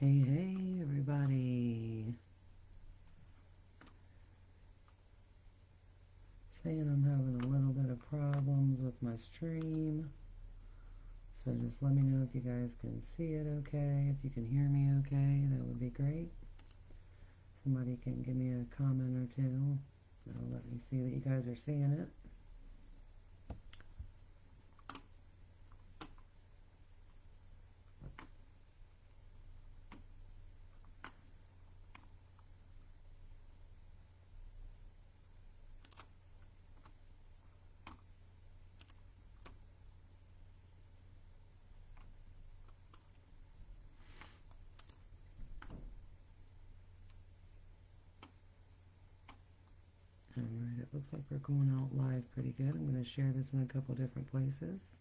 Hey, hey, everybody. Saying I'm having a little bit of problems with my stream. So just let me know if you guys can see it okay. If you can hear me okay, that would be great. Somebody can give me a comment or two. That'll let me see that you guys are seeing it. Alright, it looks like we're going out live pretty good. I'm going to share this in a couple different places.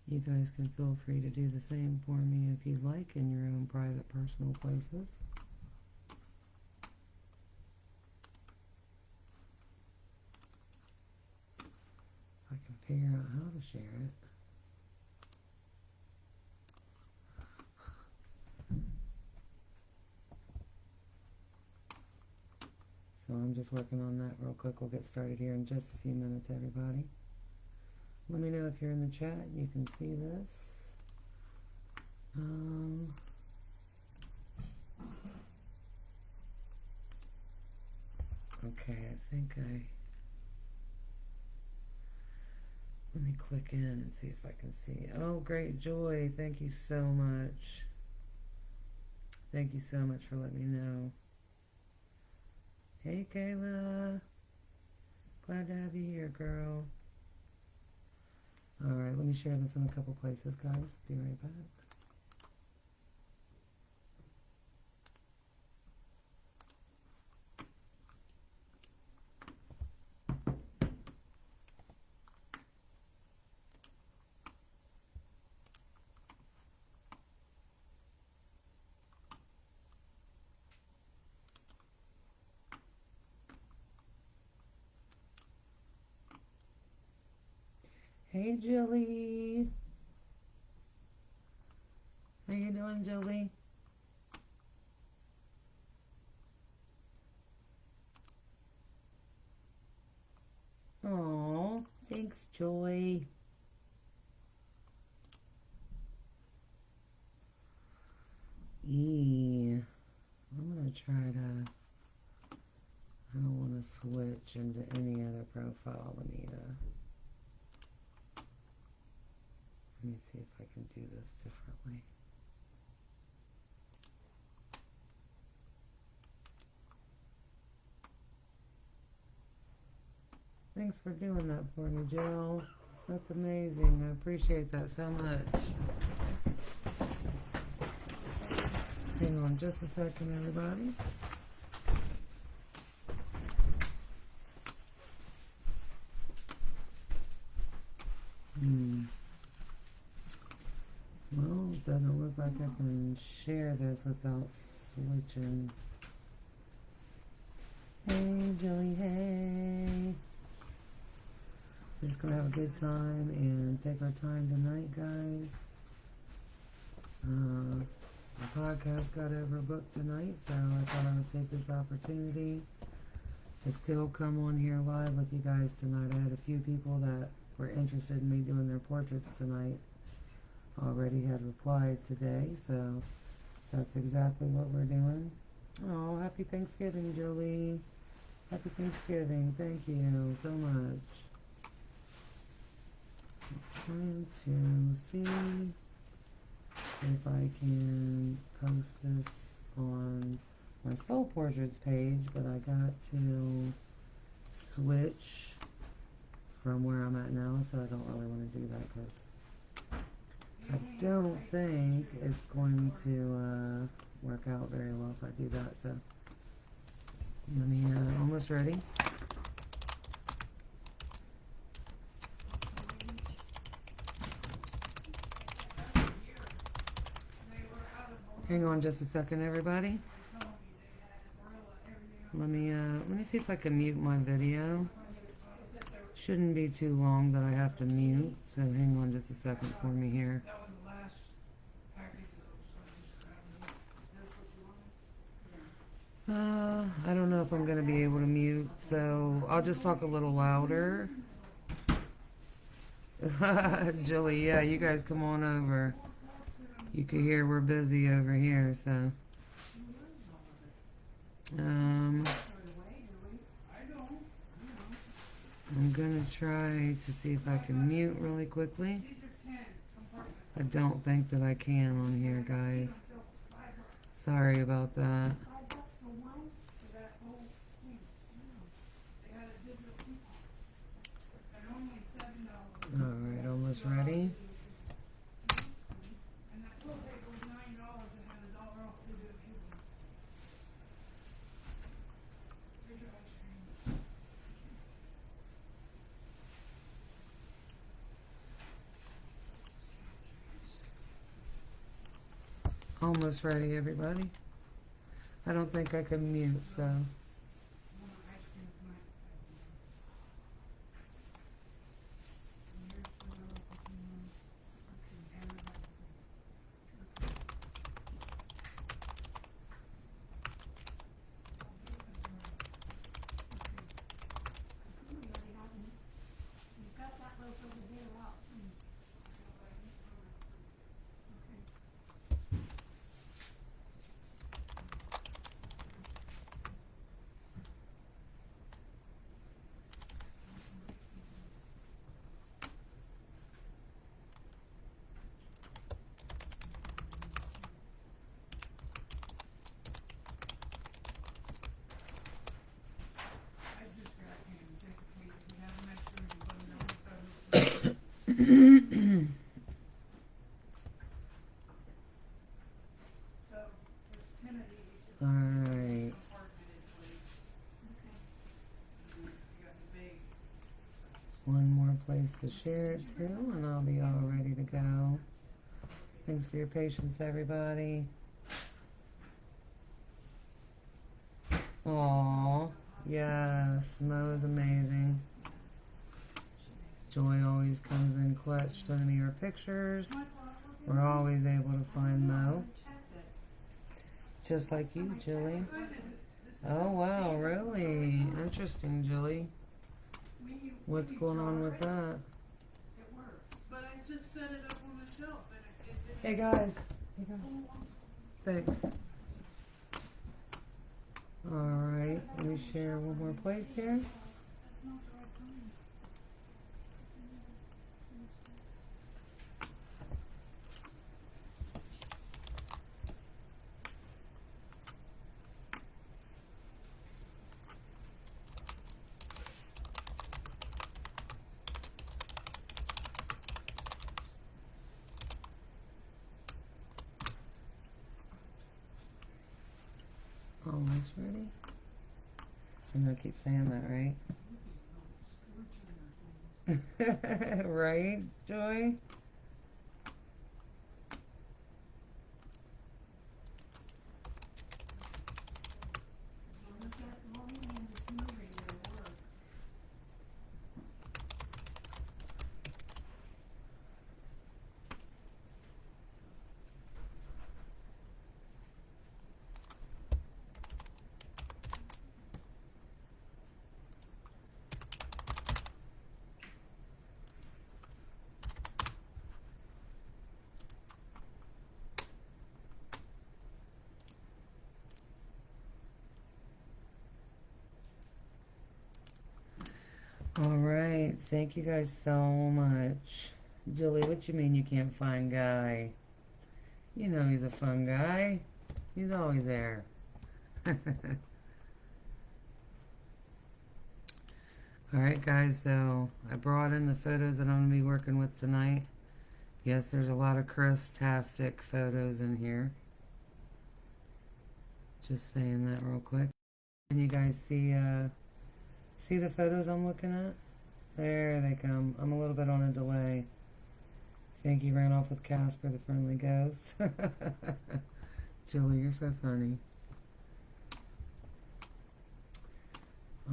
You guys can feel free to do the same for me if you'd like in your own private personal places. If I can figure out how to share it. So I'm just working on that real quick. We'll get started here in just a few minutes, everybody. Let me know if you're in the chat. You can see this. Okay, I think let me click in and see if I can see. Oh, great, Joy. Thank you so much. Thank you so much for letting me know. Hey, Kayla. Glad to have you here, girl. Alright, let me share this in a couple places, guys. Be right back. Hey, Julie. How you doing, Julie? Oh, thanks, Joy. I'm gonna try to. I don't want to switch into any other profile. Let me see if I can do this differently. Thanks for doing that for me, Jill. That's amazing. I appreciate that so much. Hang on just a second, everybody. Well, it doesn't look like I can share this without switching. Hey, Julie, hey. We're just going to have a good time and take our time tonight, guys. The podcast got overbooked tonight, so I thought I would take this opportunity to still come on here live with you guys tonight. I had a few people that were interested in me doing their portraits tonight already had replied today, so that's exactly what we're doing. Oh, happy Thanksgiving, Jolie. Happy Thanksgiving. Thank you so much. I'm trying to see if I can post this on my Soul Portraits page, but I got to switch from where I'm at now, so I don't really want to do that because I don't think it's going to work out very well if I do that. So let me, almost ready. Hang on just a second, everybody. Let me see if I can mute my video. Shouldn't be too long that I have to mute, so hang on just a second for me here. I don't know if I'm going to be able to mute, so I'll just talk a little louder. Julie, yeah, you guys come on over. You can hear we're busy over here, so. I'm going to try to see if I can mute really quickly. I don't think that I can on here, guys. Sorry about that. Alright, almost ready. Almost ready, everybody. I don't think I can mute, so. Alright. One more place to share it to, and I'll be all ready to go. Thanks for your patience, everybody. Aww, yes, Mo is amazing. Joy always comes in clutch sending me her pictures. We're always able to find Mo. Just like you, Julie. Oh, wow, really? Interesting, Julie. What's going on with that? But I just set it up on the shelf. Hey, guys. Thanks. Alright, let me share one more place here. Almost ready? I'm gonna keep saying that, right? Right, Joy? Alright, thank you guys so much. Julie, what you mean you can't find Guy? You know he's a fun guy. He's always there. Alright guys, so I brought in the photos that I'm going to be working with tonight. Yes, there's a lot of Chris-tastic photos in here. Just saying that real quick. Can you guys see the photos I'm looking at? There they come. I'm a little bit on a delay. Thank you, ran off with Casper the Friendly Ghost. Julie, you're so funny.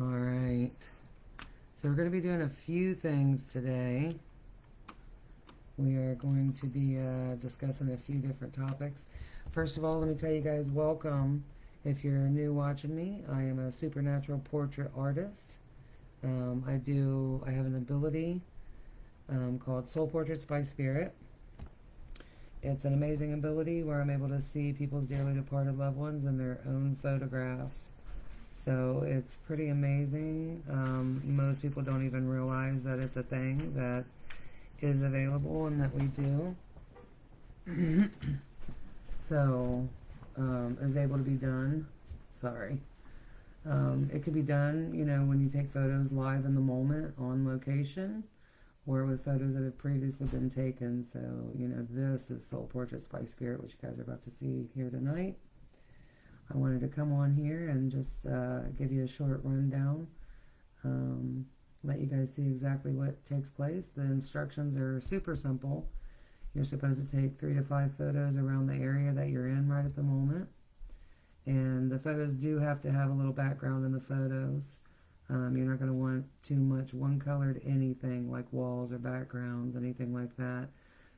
Alright. So we're going to be doing a few things today. We are going to be discussing a few different topics. First of all, let me tell you guys welcome. If you're new watching me, I am a supernatural portrait artist. I have an ability called Soul Portraits by Spirit. It's an amazing ability where I'm able to see people's dearly departed loved ones in their own photographs. So it's pretty amazing. Most people don't even realize that it's a thing that is available and that we do. So, is able to be done. Sorry. It could be done, when you take photos live in the moment on location or with photos that have previously been taken. So, this is Soul Portraits by Spirit, which you guys are about to see here tonight. I wanted to come on here and just give you a short rundown, let you guys see exactly what takes place. The instructions are super simple. You're supposed to take 3 to 5 photos around the area that you're in right at the moment. And the photos do have to have a little background in the photos. You're not going to want too much one-colored anything like walls or backgrounds, anything like that.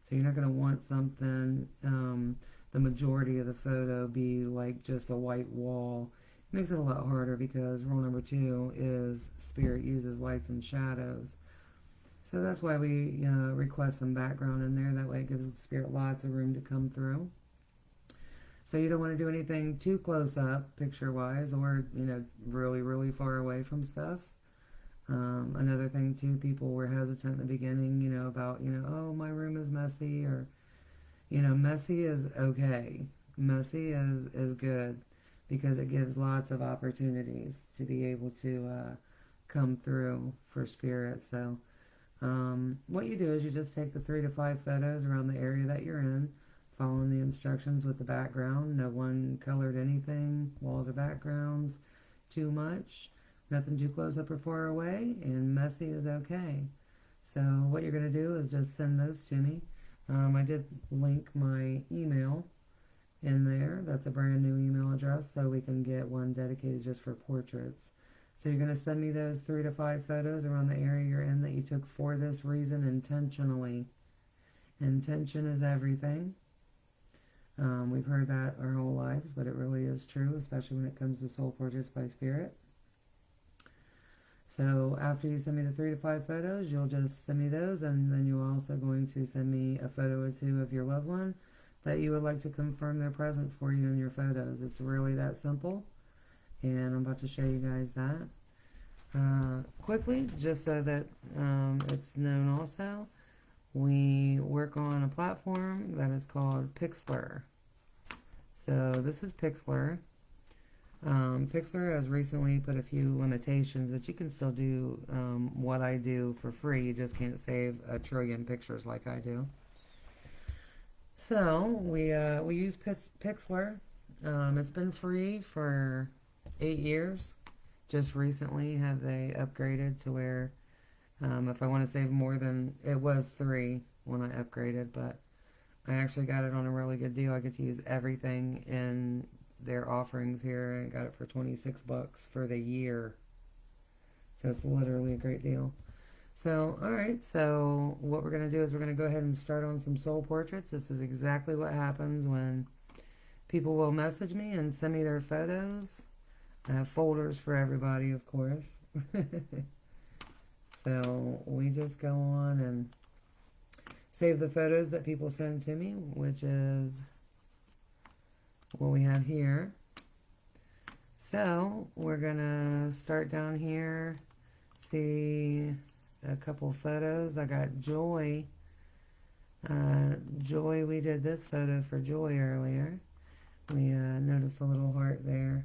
So you're not going to want something, the majority of the photo be like just a white wall. It makes it a lot harder because rule number 2 is Spirit uses lights and shadows. So that's why we request some background in there. That way it gives the Spirit lots of room to come through. So you don't want to do anything too close up picture-wise or, really, really far away from stuff. Another thing, too, people were hesitant in the beginning, about, oh, my room is messy or, messy is okay. Messy is good because it gives lots of opportunities to be able to come through for Spirit. So what you do is you just take the 3 to 5 photos around the area that you're in, following the instructions with the background. No one colored anything, walls or backgrounds too much, nothing too close up or far away, and messy is okay. So what you're going to do is just send those to me. I did link my email in there. That's a brand new email address, so we can get one dedicated just for portraits. So you're going to send me those 3 to 5 photos around the area you're in that you took for this reason intentionally. Intention is everything. We've heard that our whole lives, but it really is true, especially when it comes to Soul Portraits by Spirit. So after you send me the 3 to 5 photos, you'll just send me those, and then you're also going to send me a photo or 2 of your loved one that you would like to confirm their presence for you in your photos. It's really that simple, and I'm about to show you guys that. Quickly, just so that it's known also, we work on a platform that is called Pixlr. So this is Pixlr. Pixlr has recently put a few limitations, but you can still do what I do for free. You just can't save a trillion pictures like I do. So we use Pixlr. It's been free for 8 years. Just recently have they upgraded to where if I want to save more than, it was 3 when I upgraded, but I actually got it on a really good deal. I get to use everything in their offerings here. I got it for $26 for the year. So it's literally a great deal. So, alright, so what we're going to do is we're going to go ahead and start on some soul portraits. This is exactly what happens when people will message me and send me their photos. I have folders for everybody, of course. So we just go on and save the photos that people send to me, which is what we have here. So we're gonna start down here, see a couple photos. I got Joy. Joy, we did this photo for Joy earlier. We noticed the little heart there.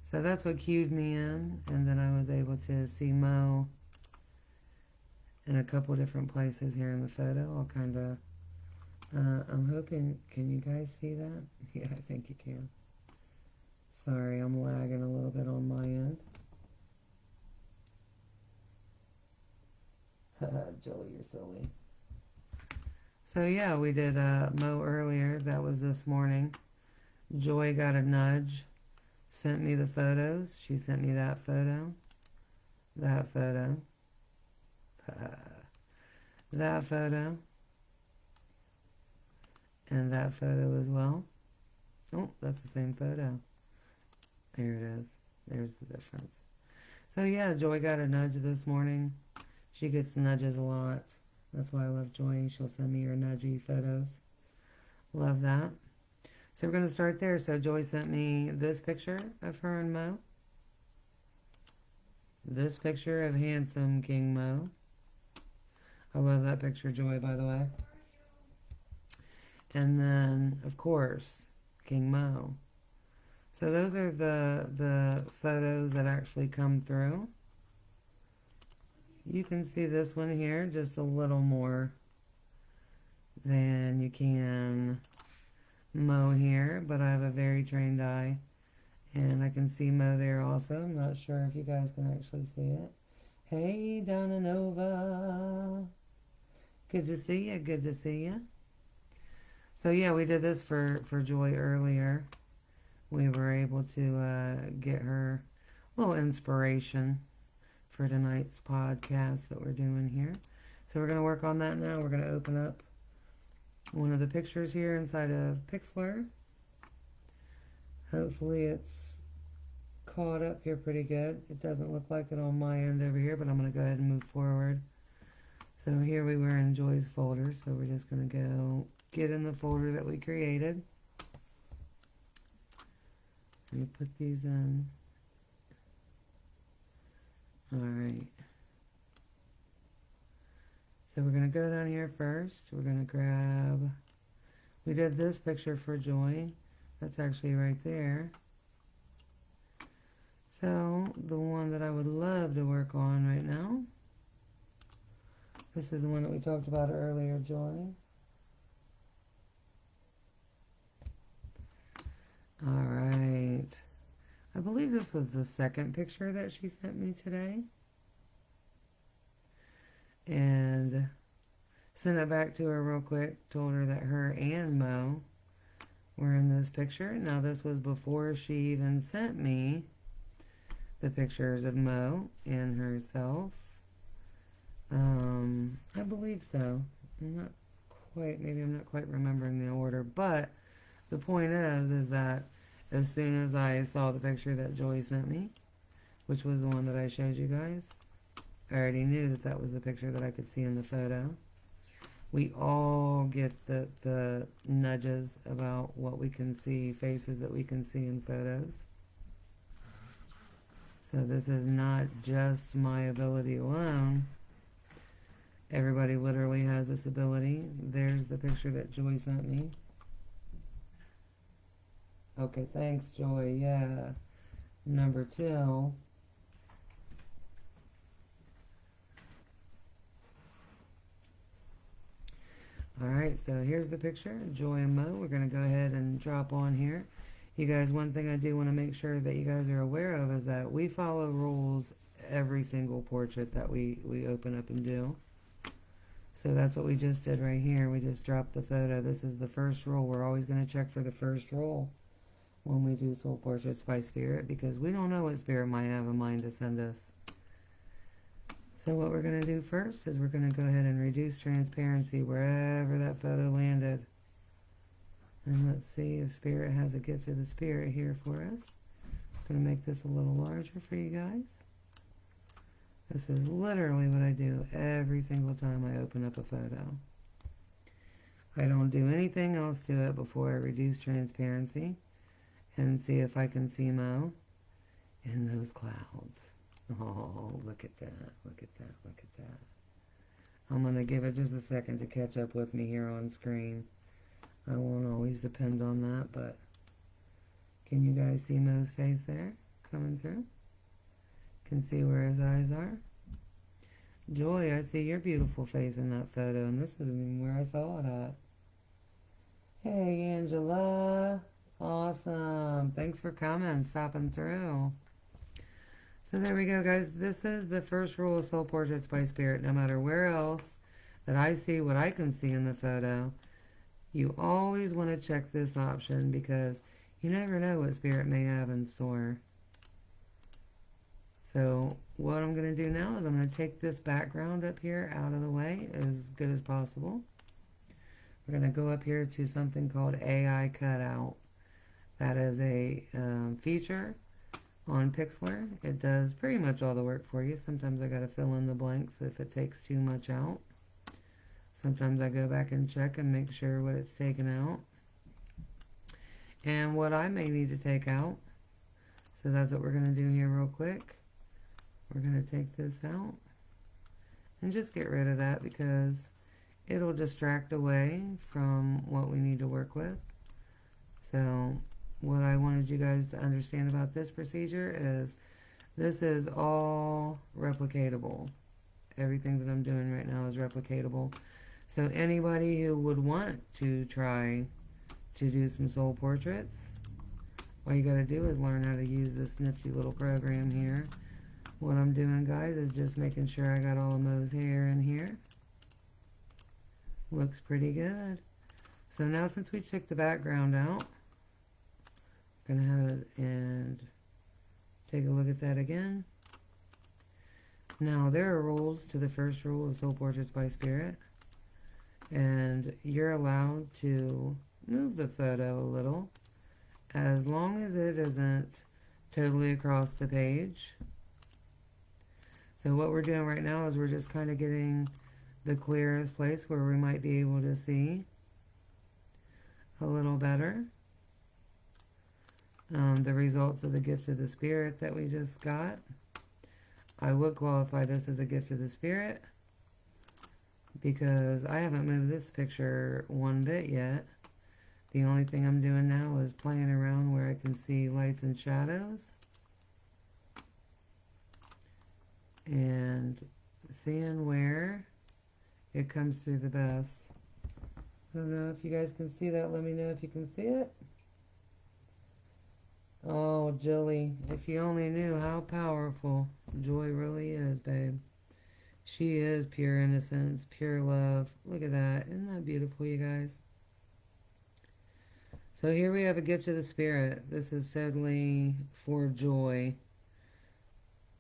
So that's what cued me in, and then I was able to see Mo in a couple different places here in the photo. I'll kind of, I'm hoping, can you guys see that? Yeah, I think you can. Sorry, I'm lagging a little bit on my end. Joey, you're silly. So yeah, we did Mo earlier. That was this morning. Joy got a nudge, sent me the photos. She sent me that photo, that photo, that photo, and that photo as well. Oh, that's the same photo. There it is. There's the difference. So yeah, Joy got a nudge this morning. She gets nudges a lot. That's why I love Joy. She'll send me her nudgy photos. Love that. So we're going to start there. So Joy sent me this picture of her and Mo. This picture of handsome King Mo. I love that picture, Joy, by the way. And then, of course, King Mo. So those are the photos that actually come through. You can see this one here just a little more than you can Mo here, but I have a very trained eye. And I can see Mo there also. I'm not sure if you guys can actually see it. Hey, Donna Nova. Good to see you. Good to see you. So yeah, we did this for Joy earlier. We were able to get her a little inspiration for tonight's podcast that we're doing here. So we're going to work on that now. We're going to open up one of the pictures here inside of Pixlr. Hopefully it's caught up here pretty good. It doesn't look like it on my end over here, but I'm going to go ahead and move forward. So here we were in Joy's folder, so we're just going to go get in the folder that we created. Let me put these in. Alright. So we're going to go down here first. We're going to grab... We did this picture for Joy. That's actually right there. So, the one that I would love to work on right now. This is the one that we talked about earlier, Joy. Alright. I believe this was the second picture that she sent me today. And sent it back to her real quick. Told her that her and Mo were in this picture. Now this was before she even sent me the pictures of Mo and herself. I believe so. Maybe I'm not quite remembering the order, but the point is that as soon as I saw the picture that Joy sent me, which was the one that I showed you guys, I already knew that that was the picture that I could see in the photo. We all get the nudges about what we can see, faces that we can see in photos. So this is not just my ability alone. Everybody literally has this ability. There's the picture that Joy sent me. Okay, thanks, Joy. Yeah. Number 2. Alright, so here's the picture. Joy and Mo. We're going to go ahead and drop on here. You guys, one thing I do want to make sure that you guys are aware of is that we follow rules every single portrait that we open up and do. So that's what we just did right here. We just dropped the photo. This is the first rule. We're always going to check for the first rule when we do Soul Portraits by Spirit, because we don't know what Spirit might have in mind to send us. So what we're going to do first is we're going to go ahead and reduce transparency wherever that photo landed. And let's see if Spirit has a gift of the Spirit here for us. I'm going to make this a little larger for you guys. This is literally what I do every single time I open up a photo. I don't do anything else to it before I reduce transparency and see if I can see Mo in those clouds. Oh, look at that, look at that, look at that. I'm going to give it just a second to catch up with me here on screen. I won't always depend on that, but can you guys see Mo's face there coming through? Can see where his eyes are. Joy, I see your beautiful face in that photo, and this isn't where I saw it at. Hey, Angela. Awesome. Thanks for coming, stopping through. So there we go, guys. This is the first rule of Soul Portraits by Spirit. No matter where else that I see what I can see in the photo, you always want to check this option because you never know what Spirit may have in store. So what I'm going to do now is I'm going to take this background up here out of the way as good as possible. We're going to go up here to something called AI Cutout. That is a feature on Pixlr. It does pretty much all the work for you. Sometimes I gotta fill in the blanks if it takes too much out. Sometimes I go back and check and make sure what it's taken out and what I may need to take out. So that's what we're gonna do here real quick. We're gonna take this out and just get rid of that because it'll distract away from what we need to work with. So what I wanted you guys to understand about this procedure is this is all replicatable. Everything that I'm doing right now is replicatable. So anybody who would want to try to do some soul portraits, all you gotta do is learn how to use this nifty little program here. What I'm doing, guys, is just making sure I got all of Mo's hair in here. Looks pretty good. So now since we took the background out, I'm gonna have it and take a look at that again. Now there are rules to the first rule of Soul Portraits by Spirit, and you're allowed to move the photo a little as long as it isn't totally across the page. So what we're doing right now is we're just kind of getting the clearest place where we might be able to see a little better the results of the gift of the Spirit that we just got. I would qualify this as a gift of the Spirit because I haven't moved this picture one bit yet. The only thing I'm doing now is playing around where I can see lights and shadows and seeing where it comes through the best. I don't know if you guys can see that. Let me know if you can see it. Oh, Jilly, if you only knew how powerful Joy really is, babe. She is pure innocence, pure love. Look at that. Isn't that beautiful, you guys? So here we have a gift of the Spirit. This is totally for Joy.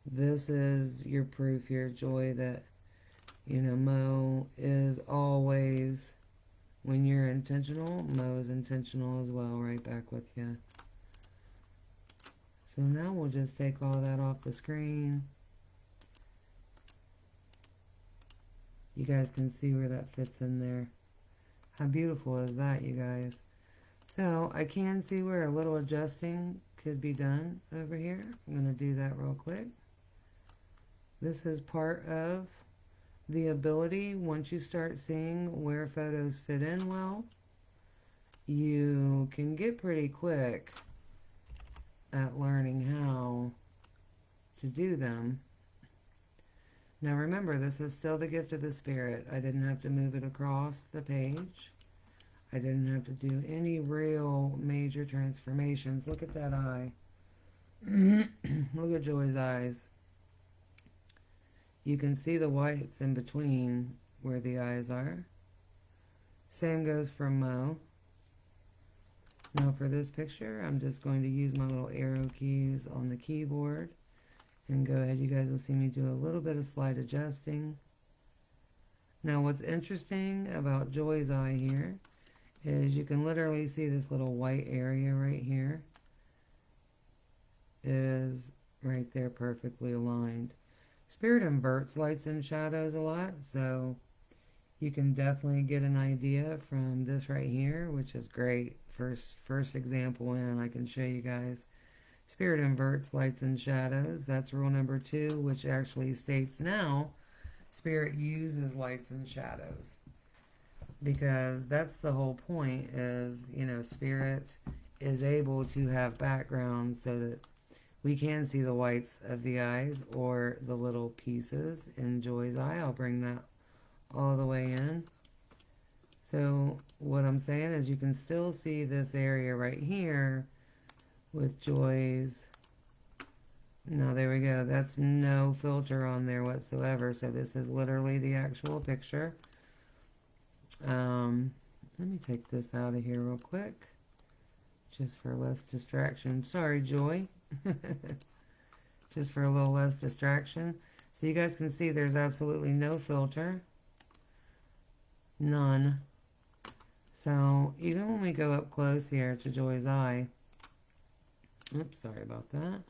This is your proof here, Joy, that, you know, Mo is always, when you're intentional, Mo is intentional as well, right back with you. So now we'll just take all that off the screen. You guys can see where that fits in there. How beautiful is that, you guys? So I can see where a little adjusting could be done over here. I'm going to do that real quick. This is part of the ability. Once you start seeing where photos fit in well, you can get pretty quick at learning how to do them. Now remember, this is still the gift of the Spirit. I didn't have to move it across the page. I didn't have to do any real major transformations. Look at that eye. Look at Joy's eyes. You can see the whites in between where the eyes are. Same goes for Mo. Now for this picture, I'm just going to use my little arrow keys on the keyboard and go ahead. You guys will see me do a little bit of slight adjusting. Now what's interesting about Joy's eye here is you can literally see this little white area right here is right there perfectly aligned. Spirit inverts lights and shadows a lot, so you can definitely get an idea from this right here, which is great. First example in, I can show you guys. Spirit inverts lights and shadows. That's rule number 2, which actually states now Spirit uses lights and shadows. Because that's the whole point is, you know, Spirit is able to have background so that we can see the whites of the eyes or the little pieces in Joy's eye. I'll bring that all the way in. So what I'm saying is you can still see this area right here with Joy's. Now there we go. That's no filter on there whatsoever. So this is literally the actual picture. Let me take this out of here real quick, just for less distraction. Sorry, Joy. Just for a little less distraction. So you guys can see there's absolutely no filter. None. So even when we go up close here to Joy's eye, oops, sorry about that.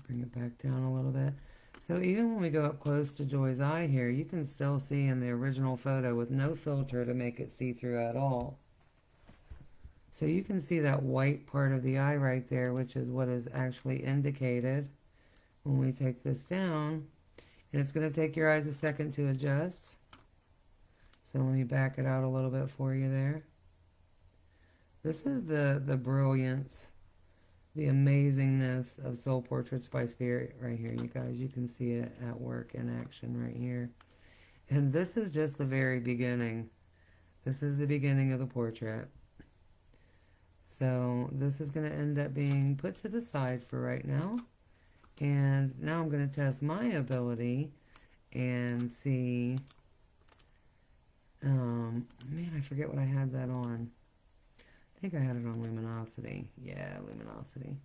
Bring it back down a little bit. So even when we go up close to Joy's eye here, you can still see in the original photo with no filter to make it see-through at all. So you can see that white part of the eye right there, which is what is actually indicated when we take this down. And it's going to take your eyes a second to adjust. So let me back it out a little bit for you there. This is the brilliance, the amazingness of Soul Portraits by Spirit right here, you guys. You can see it at work in action right here. And this is just the very beginning. This is the beginning of the portrait. So this is going to end up being put to the side for right now. And now I'm going to test my ability and see, man, I forget what I had that on. I think I had it on luminosity. Yeah, luminosity.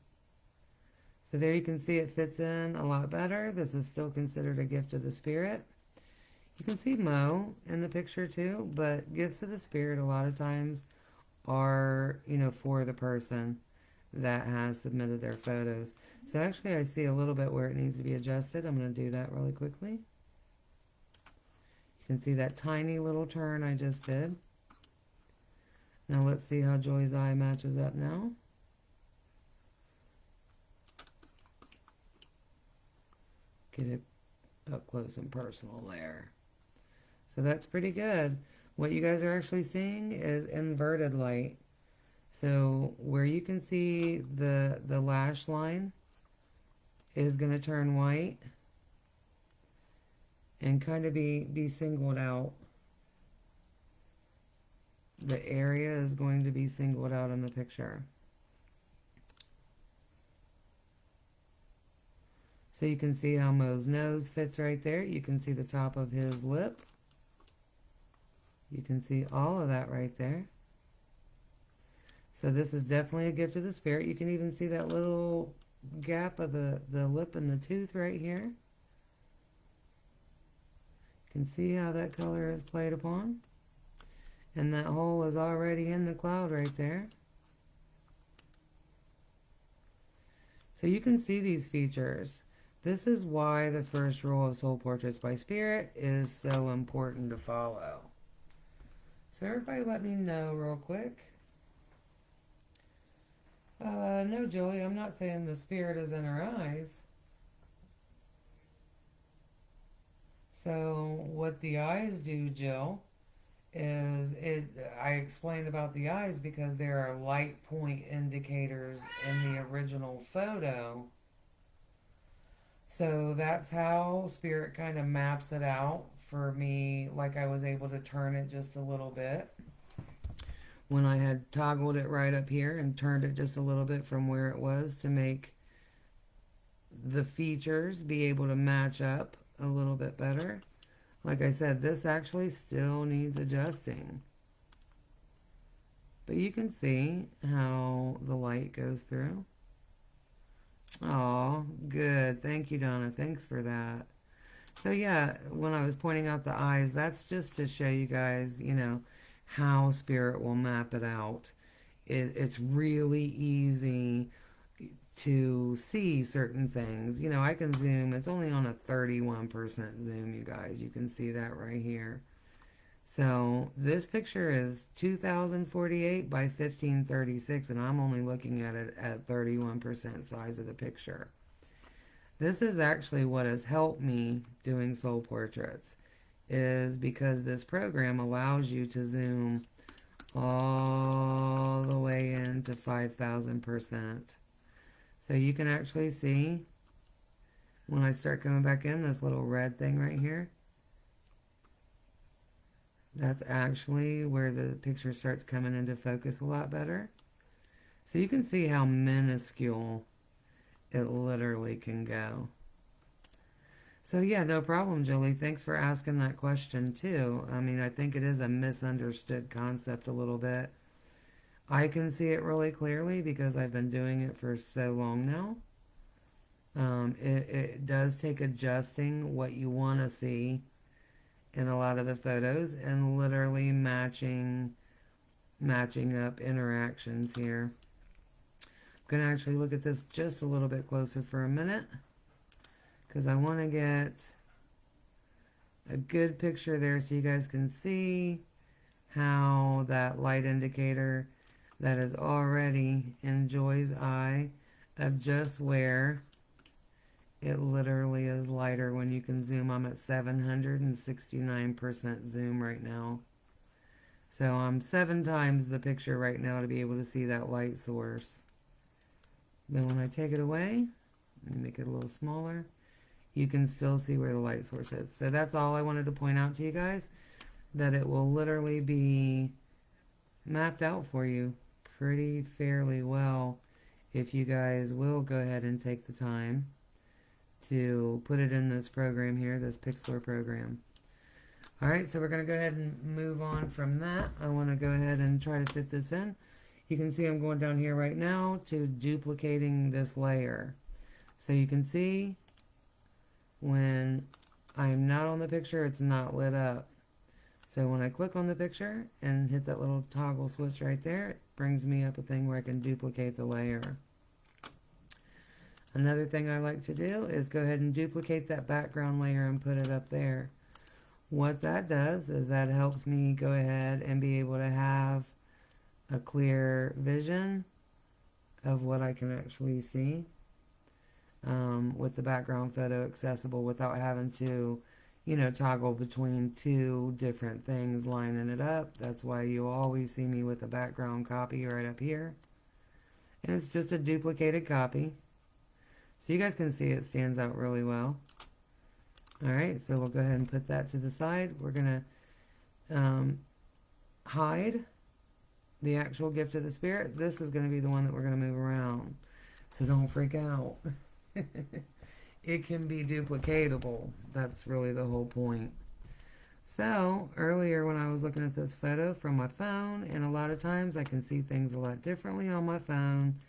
So there you can see it fits in a lot better. This is still considered a gift of the spirit. You can see Mo in the picture too, but gifts of the spirit a lot of times are, you know, for the person that has submitted their photos. So actually I see a little bit where it needs to be adjusted. I'm going to do that really quickly. You can see that tiny little turn I just did. Now let's see how Joy's eye matches up now. Get it up close and personal there. So that's pretty good. What you guys are actually seeing is inverted light. So where you can see the lash line is going to turn white and kind of be singled out. The area is going to be singled out in the picture. So you can see how Mo's nose fits right there. You can see the top of his lip. You can see all of that right there. So this is definitely a gift of the spirit. You can even see that little gap of the lip and the tooth right here. You can see how that color is played upon. And that hole is already in the cloud right there. So you can see these features. This is why the first rule of Soul Portraits by Spirit is so important to follow. So everybody let me know real quick. No, Julie, I'm not saying the spirit is in her eyes. So what the eyes do, Jill, is I explained about the eyes because there are light point indicators in the original photo. So that's how Spirit kind of maps it out for me. Like I was able to turn it just a little bit when I had toggled it right up here and turned it just a little bit from where it was to make the features be able to match up a little bit better. Like I said, this actually still needs adjusting. But you can see how the light goes through. Oh, good. Thank you, Donna. Thanks for that. So yeah, when I was pointing out the eyes, that's just to show you guys, you know, how Spirit will map it out. It's really easy to see certain things. You know, I can zoom. It's only on a 31% zoom, you guys. You can see that right here. So this picture is 2048 by 1536, and I'm only looking at it at 31% size of the picture. This is actually what has helped me doing Soul Portraits, is because this program allows you to zoom all the way into 5,000%. So you can actually see when I start coming back in, this little red thing right here. That's actually where the picture starts coming into focus a lot better. So you can see how minuscule it literally can go. So yeah, no problem, Julie. Thanks for asking that question too. I mean, I think it is a misunderstood concept a little bit. I can see it really clearly because I've been doing it for so long now. It does take adjusting what you want to see in a lot of the photos and literally matching up interactions here. I'm going to actually look at this just a little bit closer for a minute. because I want to get a good picture there so you guys can see how that light indicator that is already in Joy's eye of just where it literally is lighter when you can zoom. I'm at 769% zoom right now. So I'm 7 times the picture right now to be able to see that light source. Then when I take it away, and make it a little smaller, you can still see where the light source is. So that's all I wanted to point out to you guys, that it will literally be mapped out for you pretty fairly well if you guys will go ahead and take the time to put it in this program here, this Pixlr program. Alright, so we're going to go ahead and move on from that. I want to go ahead and try to fit this in. You can see I'm going down here right now to duplicating this layer. So you can see when I'm not on the picture, it's not lit up. So when I click on the picture and hit that little toggle switch right there, it brings me up a thing where I can duplicate the layer. Another thing I like to do is go ahead and duplicate that background layer and put it up there. What that does is that helps me go ahead and be able to have a clear vision of what I can actually see with the background photo accessible without having to, you know, toggle between 2 different things lining it up. That's why you always see me with a background copy right up here. And it's just a duplicated copy. So you guys can see it stands out really well. Alright, so we'll go ahead and put that to the side. We're going to hide the actual gift of the spirit. This is going to be the one that we're going to move around. So don't freak out. It can be duplicatable. That's really the whole point. So earlier when I was looking at this photo from my phone, and a lot of times I can see things a lot differently on my phone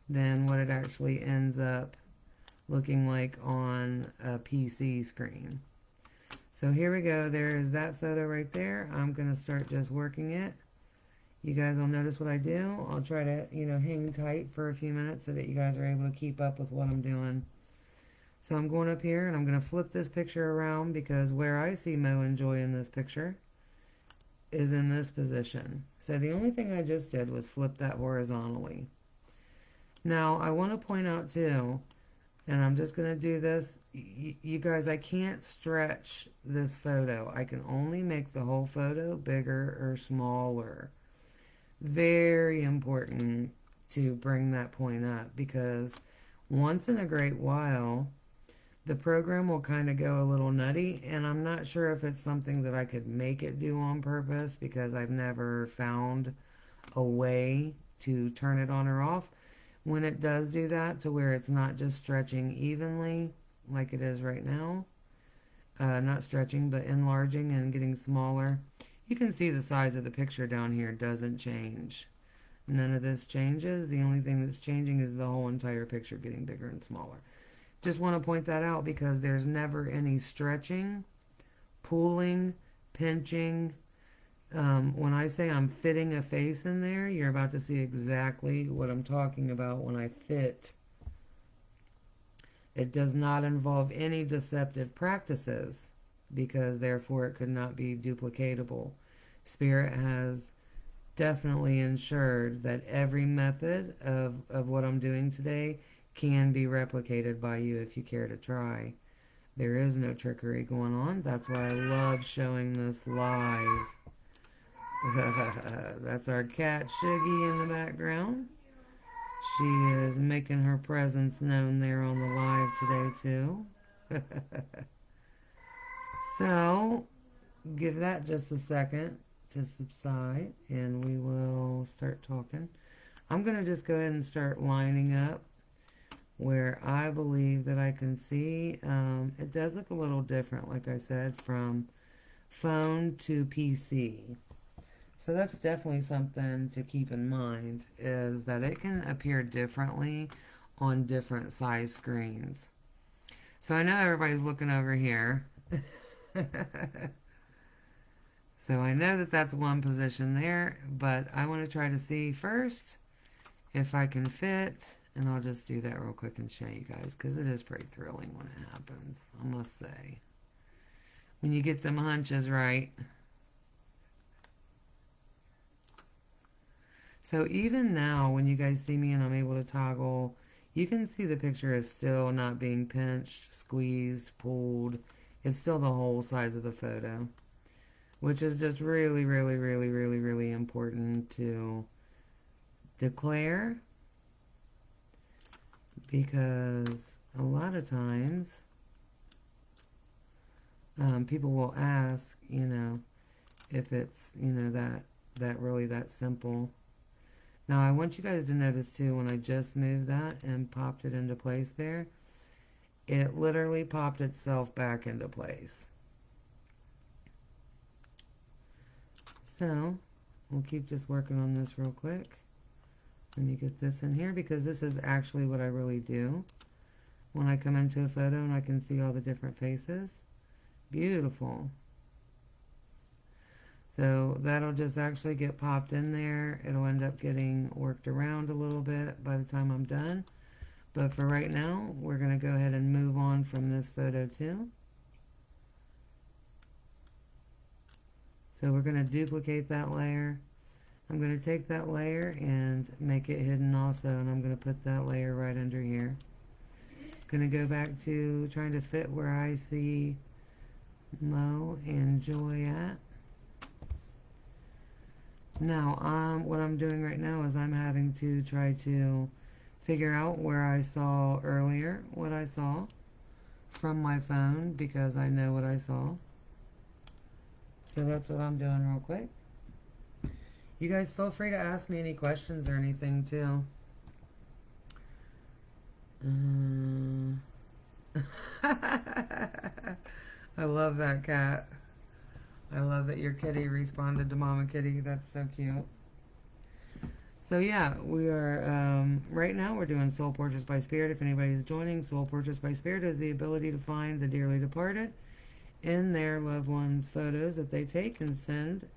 than what it actually ends up looking like on a PC screen. So here we go. There is that photo right there. I'm going to start just working it. You guys will notice what I do. I'll try to, you know, hang tight for a few minutes so that you guys are able to keep up with what I'm doing. So I'm going up here and I'm going to flip this picture around because where I see Mo and Joy in this picture is in this position. So the only thing I just did was flip that horizontally. Now I want to point out too, and I'm just going to do this. You guys, I can't stretch this photo. I can only make the whole photo bigger or smaller. Very important to bring that point up because once in a great while, the program will kind of go a little nutty, and I'm not sure if it's something that I could make it do on purpose because I've never found a way to turn it on or off. When it does do that to where it's not just stretching evenly like it is right now, not stretching but enlarging and getting smaller, you can see the size of the picture down here doesn't change. None of this changes. The only thing that's changing is the whole entire picture getting bigger and smaller. Just want to point that out because there's never any stretching, pulling, pinching. When I say I'm fitting a face in there, you're about to see exactly what I'm talking about when I fit. It does not involve any deceptive practices because therefore it could not be duplicatable. Spirit has definitely ensured that every method of what I'm doing today can be replicated by you if you care to try. There is no trickery going on. That's why I love showing this live. That's our cat Shuggy in the background. She is making her presence known there on the live today too. So give that just a second to subside and we will start talking. I'm going to just go ahead and start lining up where I believe that I can see. It does look a little different, like I said, from phone to PC. So that's definitely something to keep in mind, is that it can appear differently on different size screens. So I know everybody's looking over here. So I know that that's one position there, but I want to try to see first if I can fit And I'll just do that real quick and show you guys, because it is pretty thrilling when it happens, I must say. When you get them hunches right. So even now, when you guys see me and I'm able to toggle, you can see the picture is still not being pinched, squeezed, pulled. It's still the whole size of the photo, which is just really, really, really, really, really important to declare, because a lot of times people will ask, you know, if it's, you know, that really that simple. Now I want you guys to notice too, when I just moved that and popped it into place there, it literally popped itself back into place. So we'll keep just working on this real quick. Let me get this in here, because this is actually what I really do when I come into a photo and I can see all the different faces. Beautiful. So that'll just actually get popped in there. It'll end up getting worked around a little bit by the time I'm done. But for right now, we're going to go ahead and move on from this photo too. So we're going to duplicate that layer. I'm going to take that layer and make it hidden also, and I'm going to put that layer right under here. Going to go back to trying to fit where I see Mo and Joy at. Now, what I'm doing right now is I'm having to try to figure out where I saw earlier, what I saw from my phone, because I know what I saw. So that's what I'm doing real quick. You guys feel free to ask me any questions or anything too. I love that cat. I love that your kitty responded to Mama Kitty. That's so cute. So yeah, we are, right now we're doing Soul Portraits by Spirit. If anybody's joining, Soul Portraits by Spirit is the ability to find the dearly departed in their loved ones' photos that they take and send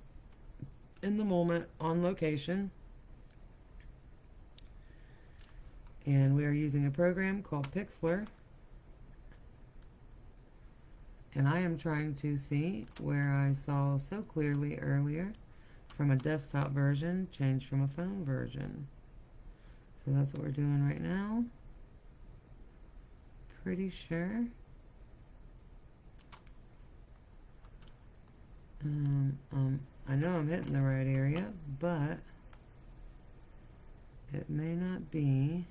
in the moment on location. And we are using a program called Pixlr. And I am trying to see where I saw so clearly earlier from a desktop version, changed from a phone version. So that's what we're doing right now. Pretty sure. I know I'm hitting the right area, but it may not be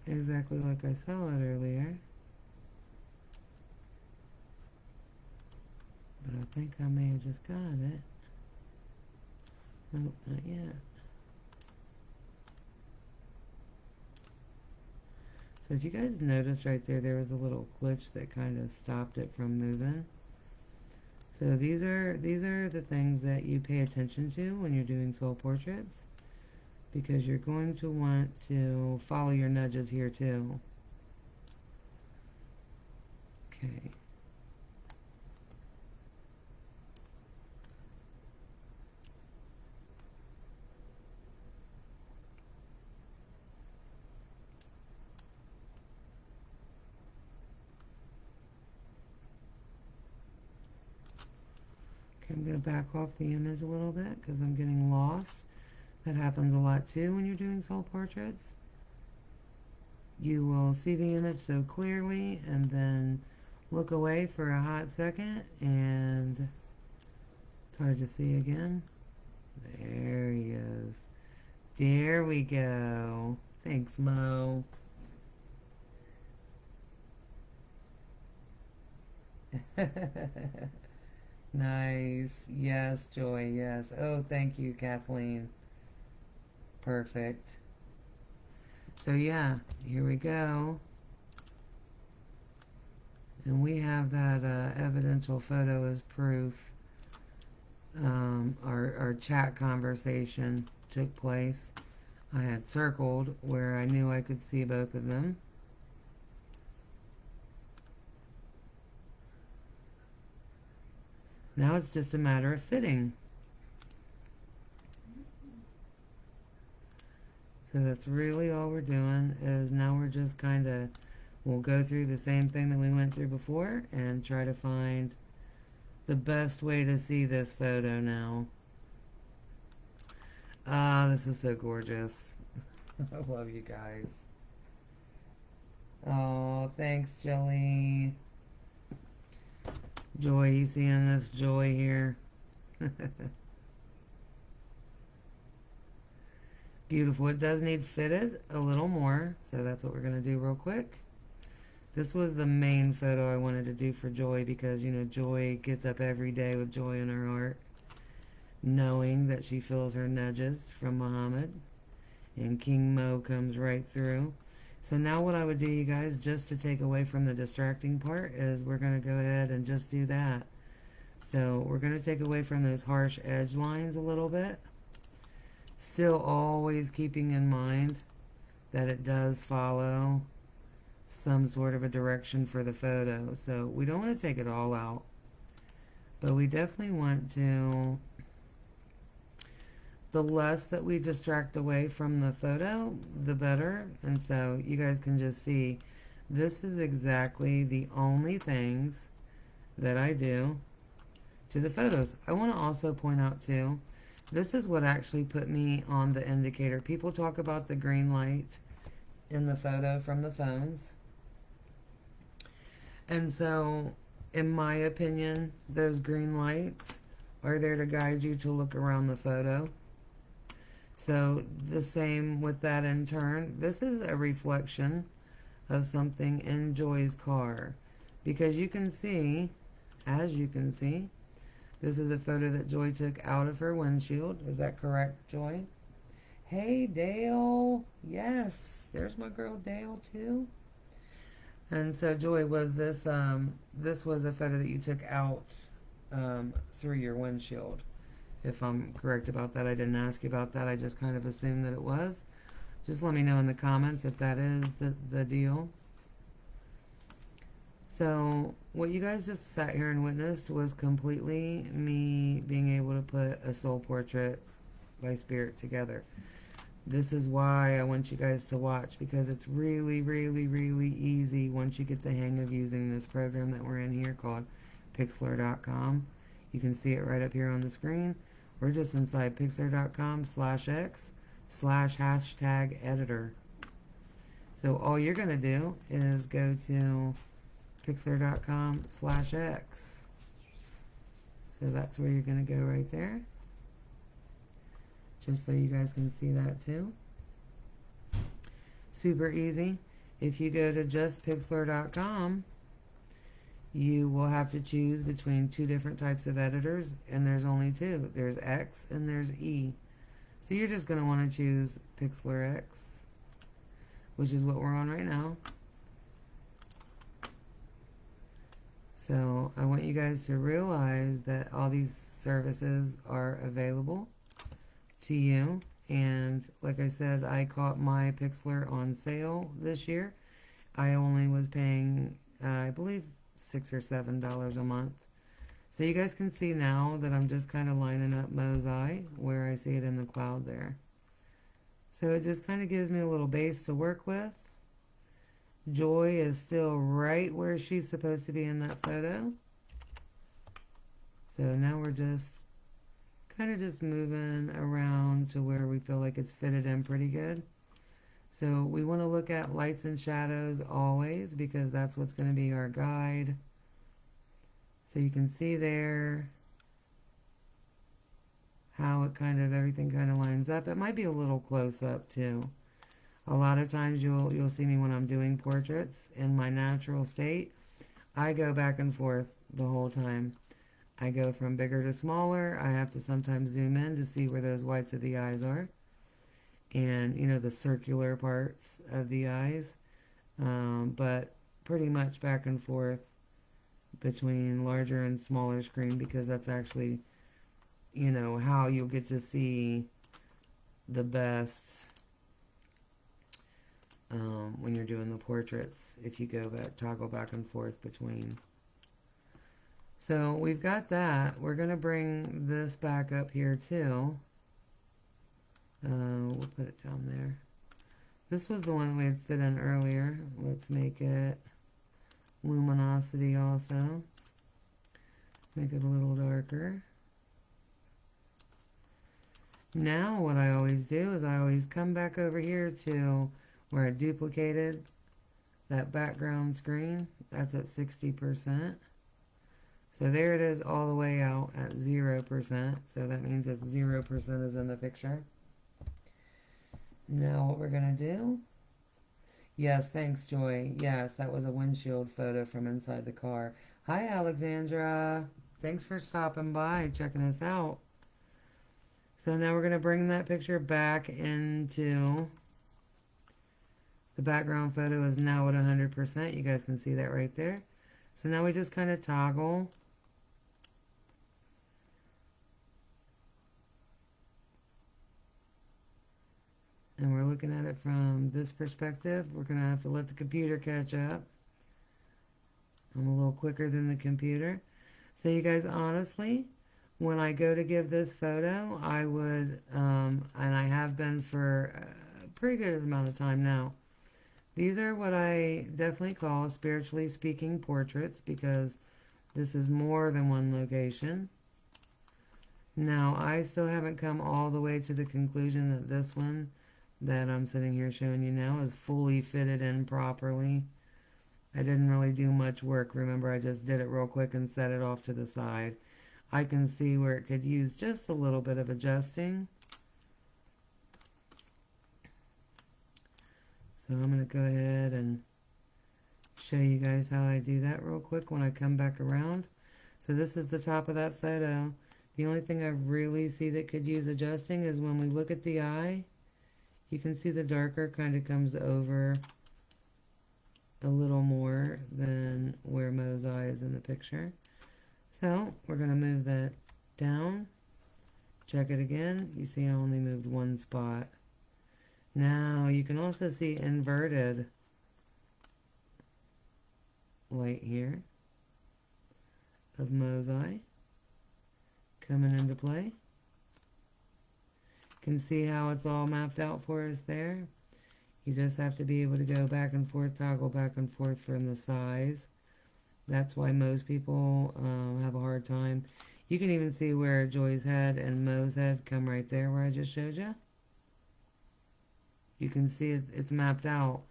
exactly like I saw it earlier. But I think I may have just got it. Nope, not yet. So if you guys noticed right there, there was a little glitch that kind of stopped it from moving. So these are the things that you pay attention to when you're doing soul portraits, because you're going to want to follow your nudges here too. Okay. I'm going to back off the image a little bit because I'm getting lost. That happens a lot too when you're doing soul portraits. You will see the image so clearly and then look away for a hot second and it's hard to see again. There he is. There we go. Thanks, Mo. Nice. Yes, Joy. Yes. Oh, thank you, Kathleen. Perfect. So yeah, here we go. And we have that evidential photo as proof. Our chat conversation took place. I had circled where I knew I could see both of them. Now it's just a matter of fitting. So that's really all we're doing is now we're just kind of, we'll go through the same thing that we went through before and try to find the best way to see this photo now. Ah, this is so gorgeous. I love you guys. Oh, thanks, Jelly. Joy, you seeing this joy here? Beautiful. It does need fitted a little more, so that's what we're going to do real quick. This was the main photo I wanted to do for Joy because, you know, Joy gets up every day with joy in her heart, knowing that she feels her nudges from Muhammad, and King Mo comes right through. So now what I would do, you guys, just to take away from the distracting part, is we're going to go ahead and just do that. So we're going to take away from those harsh edge lines a little bit. Still always keeping in mind that it does follow some sort of a direction for the photo. So we don't want to take it all out, but we definitely want to, the less that we distract away from the photo, the better. And so you guys can just see, this is exactly the only things that I do to the photos. I want to also point out too, this is what actually put me on the indicator. People talk about the green light in the photo from the phones. And so, in my opinion, those green lights are there to guide you to look around the photo. So, the same with that in turn. This is a reflection of something in Joy's car. Because you can see, as you can see, this is a photo that Joy took out of her windshield. Is that correct, Joy? Hey, Dale. Yes, there's my girl Dale too. And so, Joy, was this this was a photo that you took out through your windshield. If I'm correct about that, I didn't ask you about that. I just kind of assumed that it was. Just let me know in the comments if that is the deal. So what you guys just sat here and witnessed was completely me being able to put a soul portrait by Spirit together. This is why I want you guys to watch, because it's really, really, really easy once you get the hang of using this program that we're in here called Pixlr.com. You can see it right up here on the screen. We're just inside Pixlr.com/x/#editor. So all you're going to do is go to Pixlr.com/x. So that's where you're going to go right there. Just so you guys can see that too. Super easy. If you go to just Pixlr.com, you will have to choose between two different types of editors, and there's only two. There's X and there's E. So you're just going to want to choose Pixlr X, which is what we're on right now. So I want you guys to realize that all these services are available to you. And like I said, I caught my Pixlr on sale this year. I only was paying, I believe, $6 or $7 a month. So you guys can see now that I'm just kind of lining up Mo's eye where I see it in the cloud there. So it just kind of gives me a little base to work with. Joy is still right where she's supposed to be in that photo. So now we're just kind of just moving around to where we feel like it's fitted in pretty good. So we want to look at lights and shadows always, because that's what's going to be our guide. So you can see there how it kind of, everything kind of lines up. It might be a little close up too. A lot of times you'll see me when I'm doing portraits in my natural state. I go back and forth the whole time. I go from bigger to smaller. I have to sometimes zoom in to see where those whites of the eyes are. And, you know, the circular parts of the eyes. But pretty much back and forth between larger and smaller screen, because that's actually, you know, how you'll get to see the best when you're doing the portraits, if you go back, toggle back and forth between. So we've got that. We're going to bring this back up here too. We'll put it down there. This was the one that we had fit in earlier. Let's make it luminosity also. Make it a little darker. Now what I always do is I always come back over here to where I duplicated that background screen. That's at 60%. So there it is all the way out at 0%. So that means that 0% is in the picture. Now what we're going to do. Yes, thanks, Joy. Yes, that was a windshield photo from inside the car. Hi, Alexandra. Thanks for stopping by, checking us out. So now we're going to bring that picture back into the background photo is now at 100%. You guys can see that right there. So now we just kind of toggle. And we're looking at it from this perspective. We're going to have to let the computer catch up. I'm a little quicker than the computer. So you guys, honestly, when I go to give this photo, I would, and I have been for a pretty good amount of time now. These are what I definitely call spiritually speaking portraits because this is more than one location. Now, I still haven't come all the way to the conclusion that this one that I'm sitting here showing you now is fully fitted in properly. I didn't really do much work. Remember, I just did it real quick and set it off to the side. I can see where it could use just a little bit of adjusting. So I'm going to go ahead and show you guys how I do that real quick when I come back around. So this is the top of that photo. The only thing I really see that could use adjusting is when we look at the eye. You can see the darker kind of comes over a little more than where Mo's eye is in the picture. So we're going to move that down. Check it again. You see I only moved one spot. Now you can also see inverted light here of Mo's eye coming into play. You can see how it's all mapped out for us there. You just have to be able to go back and forth, toggle back and forth from the size. That's why most people have a hard time. You can even see where Joy's head and Mo's head come right there where I just showed you. You can see it's mapped out.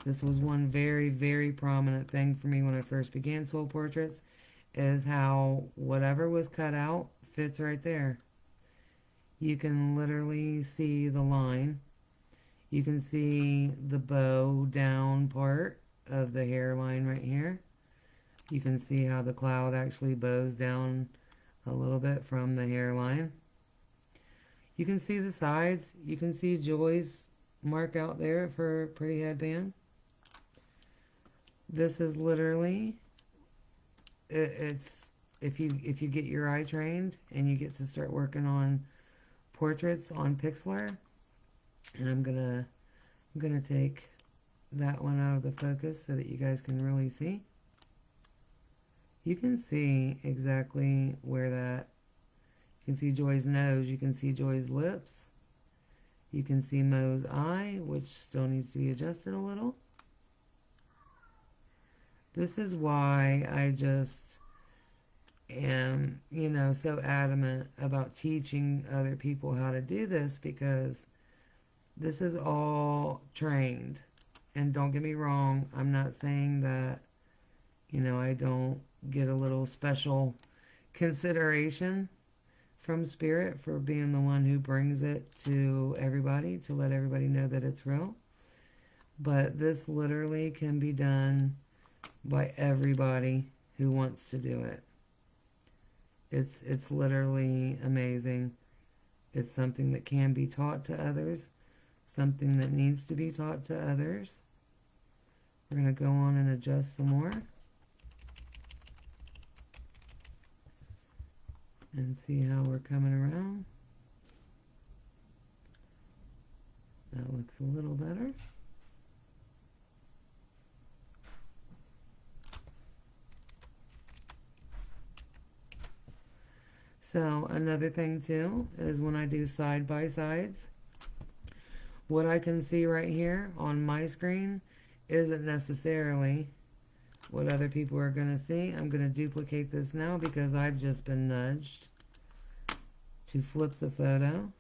This was one very, very prominent thing for me when I first began Soul Portraits, is how whatever was cut out fits right there. You can literally see the line. You can see the bow down part of the hairline right here. You can see how the cloud actually bows down a little bit from the hairline. You can see the sides. You can see Joy's mark out there of her pretty headband. This is literally, it's if you get your eye trained and you get to start working on portraits on Pixlr, and I'm gonna take that one out of the focus so that you guys can really see. You can see exactly where that, you can see Joy's nose, you can see Joy's lips, you can see Mo's eye, which still needs to be adjusted a little. This is why I just am, so adamant about teaching other people how to do this, because this is all trained. And don't get me wrong, I'm not saying that, I don't get a little special consideration from Spirit for being the one who brings it to everybody, to let everybody know that it's real. But this literally can be done by everybody who wants to do it. It's literally amazing. It's something that can be taught to others, something that needs to be taught to others. We're going to go on and adjust some more and see how we're coming around. That looks a little better. So another thing too is when I do side by sides, what I can see right here on my screen isn't necessarily what other people are going to see. I'm going to duplicate this now because I've just been nudged to flip the photo.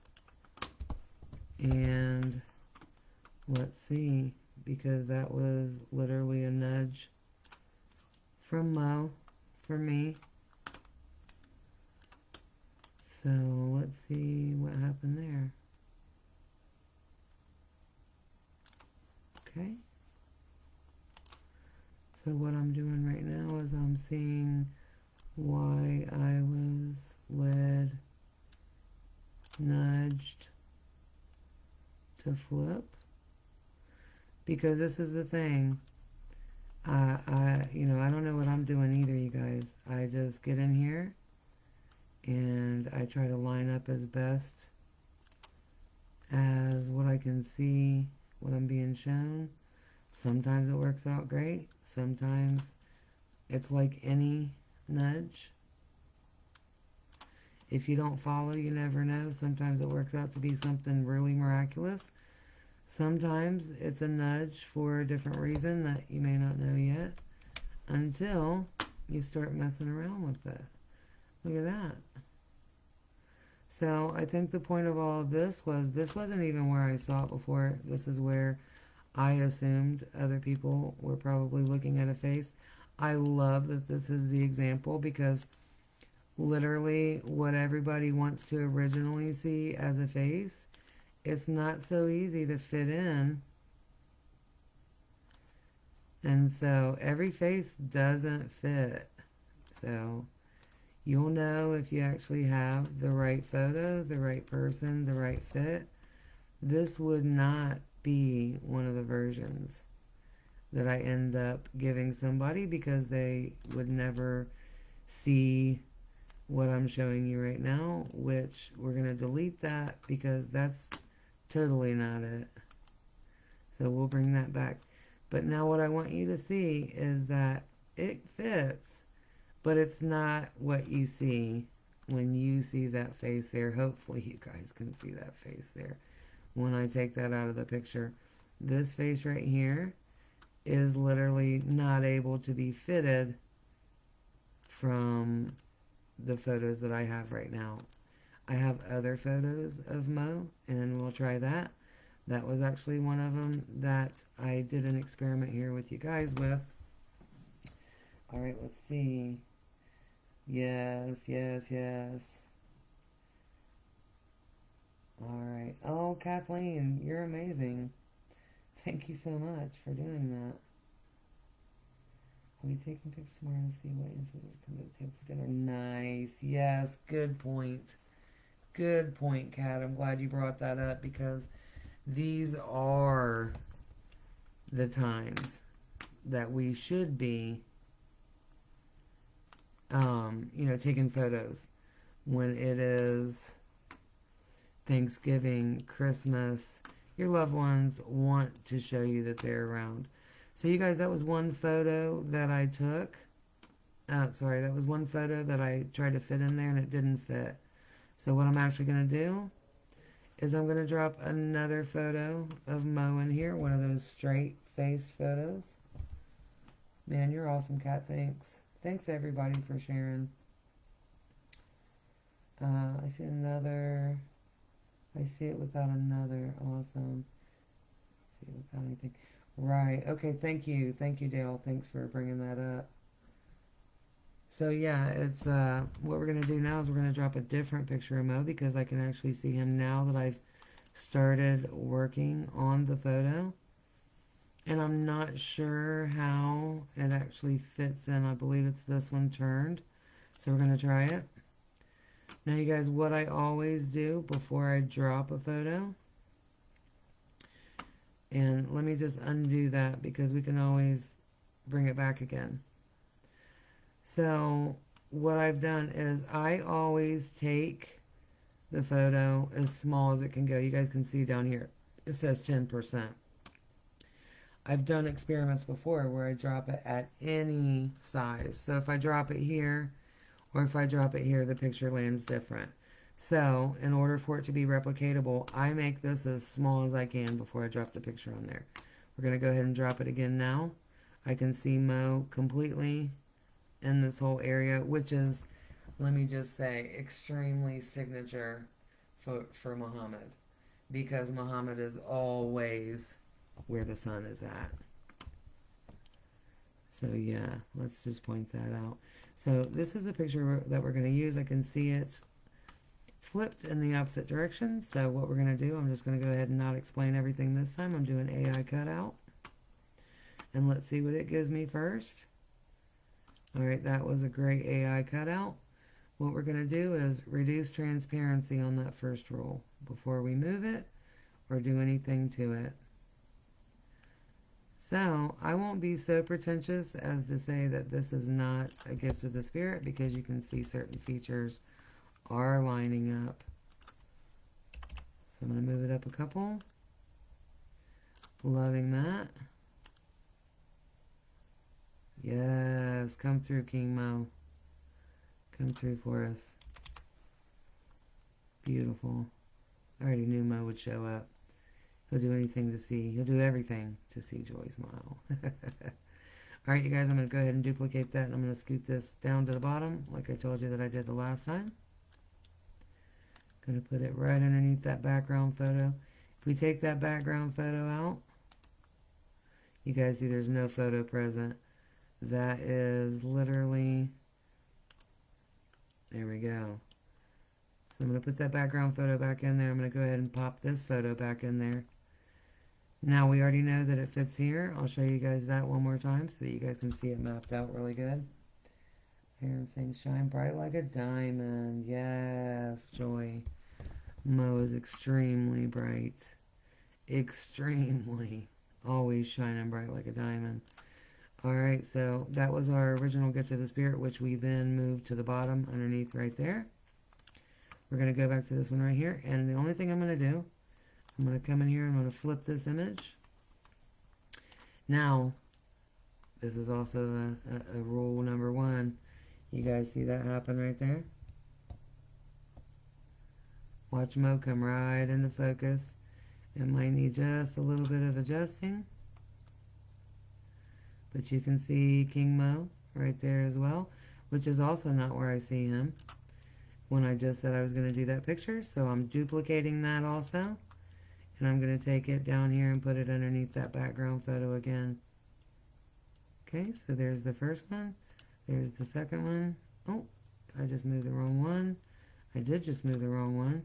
And let's see, because that was literally a nudge from Mo for me. So let's see what happened there. Okay. So what I'm doing right now is I'm seeing why I was led, nudged to flip. Because this is the thing. I don't know what I'm doing either, you guys. I just get in here and I try to line up as best as what I can see, what I'm being shown. Sometimes it works out great. Sometimes it's like any nudge. If you don't follow, you never know. Sometimes it works out to be something really miraculous. Sometimes it's a nudge for a different reason that you may not know yet until you start messing around with it. Look at that. So I think the point of all of this wasn't even where I saw it before. This is where I assumed other people were probably looking at a face. I love that this is the example because literally what everybody wants to originally see as a face, it's not so easy to fit in. And so every face doesn't fit. So you'll know if you actually have the right photo, the right person, the right fit. This would not be one of the versions that I end up giving somebody because they would never see what I'm showing you right now, which we're going to delete that because that's totally not it. So we'll bring that back. But now what I want you to see is that it fits, but it's not what you see when you see that face there. Hopefully you guys can see that face there when I take that out of the picture. This face right here is literally not able to be fitted from the photos that I have right now. I have other photos of Mo, and we'll try that. That was actually one of them that I did an experiment here with you guys with. All right, let's see. Yes, yes, yes. All right. Oh, Kathleen, you're amazing. Thank you so much for doing that. I'll be taking pictures tomorrow to see what incidents come to the table for dinner. Nice. Yes, good point. Good point, Kat. I'm glad you brought that up because these are the times that we should be, taking photos. When it is Thanksgiving, Christmas, your loved ones want to show you that they're around. So you guys, that was one photo that I took. That was one photo that I tried to fit in there and it didn't fit. So what I'm actually going to do is I'm going to drop another photo of Mo in here, one of those straight face photos. Man, you're awesome, Kat. Thanks. Thanks, everybody, for sharing. I see another. I see it without another. Awesome. See it without anything. Right. Okay, thank you. Thank you, Dale. Thanks for bringing that up. So yeah, it's what we're going to do now is we're going to drop a different picture of Mo because I can actually see him now that I've started working on the photo. And I'm not sure how it actually fits in. I believe it's this one turned. So we're going to try it. Now you guys, what I always do before I drop a photo, and let me just undo that because we can always bring it back again. So what I've done is I always take the photo as small as it can go. You guys can see down here, it says 10%. I've done experiments before where I drop it at any size. So if I drop it here or if I drop it here, the picture lands different. So, in order for it to be replicatable, I make this as small as I can before I drop the picture on there. We're going to go ahead and drop it again now. I can see Mo completely in this whole area, which is, let me just say, extremely signature for Muhammad. Because Muhammad is always where the sun is at. So yeah, let's just point that out. So this is the picture that we're going to use. I can see it flipped in the opposite direction. So what we're going to do, I'm just going to go ahead and not explain everything this time. I'm doing AI cutout. And let's see what it gives me first. Alright, that was a great AI cutout. What we're going to do is reduce transparency on that first roll before we move it or do anything to it. So, I won't be so pretentious as to say that this is not a gift of the spirit, because you can see certain features are lining up. So I'm going to move it up a couple. Loving that. Yes, come through, King Mo. Come through for us. Beautiful. I already knew Mo would show up. He'll do anything to see. He'll do everything to see Joy smile. Alright, you guys, I'm going to go ahead and duplicate that, and I'm going to scoot this down to the bottom like I told you that I did the last time. Going to put it right underneath that background photo. If we take that background photo out, you guys see there's no photo present. That is literally, there we go. So I'm going to put that background photo back in there. I'm going to go ahead and pop this photo back in there. Now we already know that it fits here. I'll show you guys that one more time so that you guys can see it mapped out really good. Here I'm saying shine bright like a diamond. Yes, Joy. Mo is extremely bright. Extremely. Always shining bright like a diamond. Alright, so that was our original gift of the spirit, which we then moved to the bottom underneath right there. We're going to go back to this one right here, and the only thing I'm going to do, I'm going to come in here, I'm going to flip this image. Now, this is also a rule number one. You guys see that happen right there? Watch Mo come right into focus. It might need just a little bit of adjusting. But you can see King Mo right there as well, which is also not where I see him when I just said I was going to do that picture. So I'm duplicating that also. And I'm going to take it down here and put it underneath that background photo again. Okay, so there's the first one. There's the second one. Oh, I just moved the wrong one. I did just move the wrong one.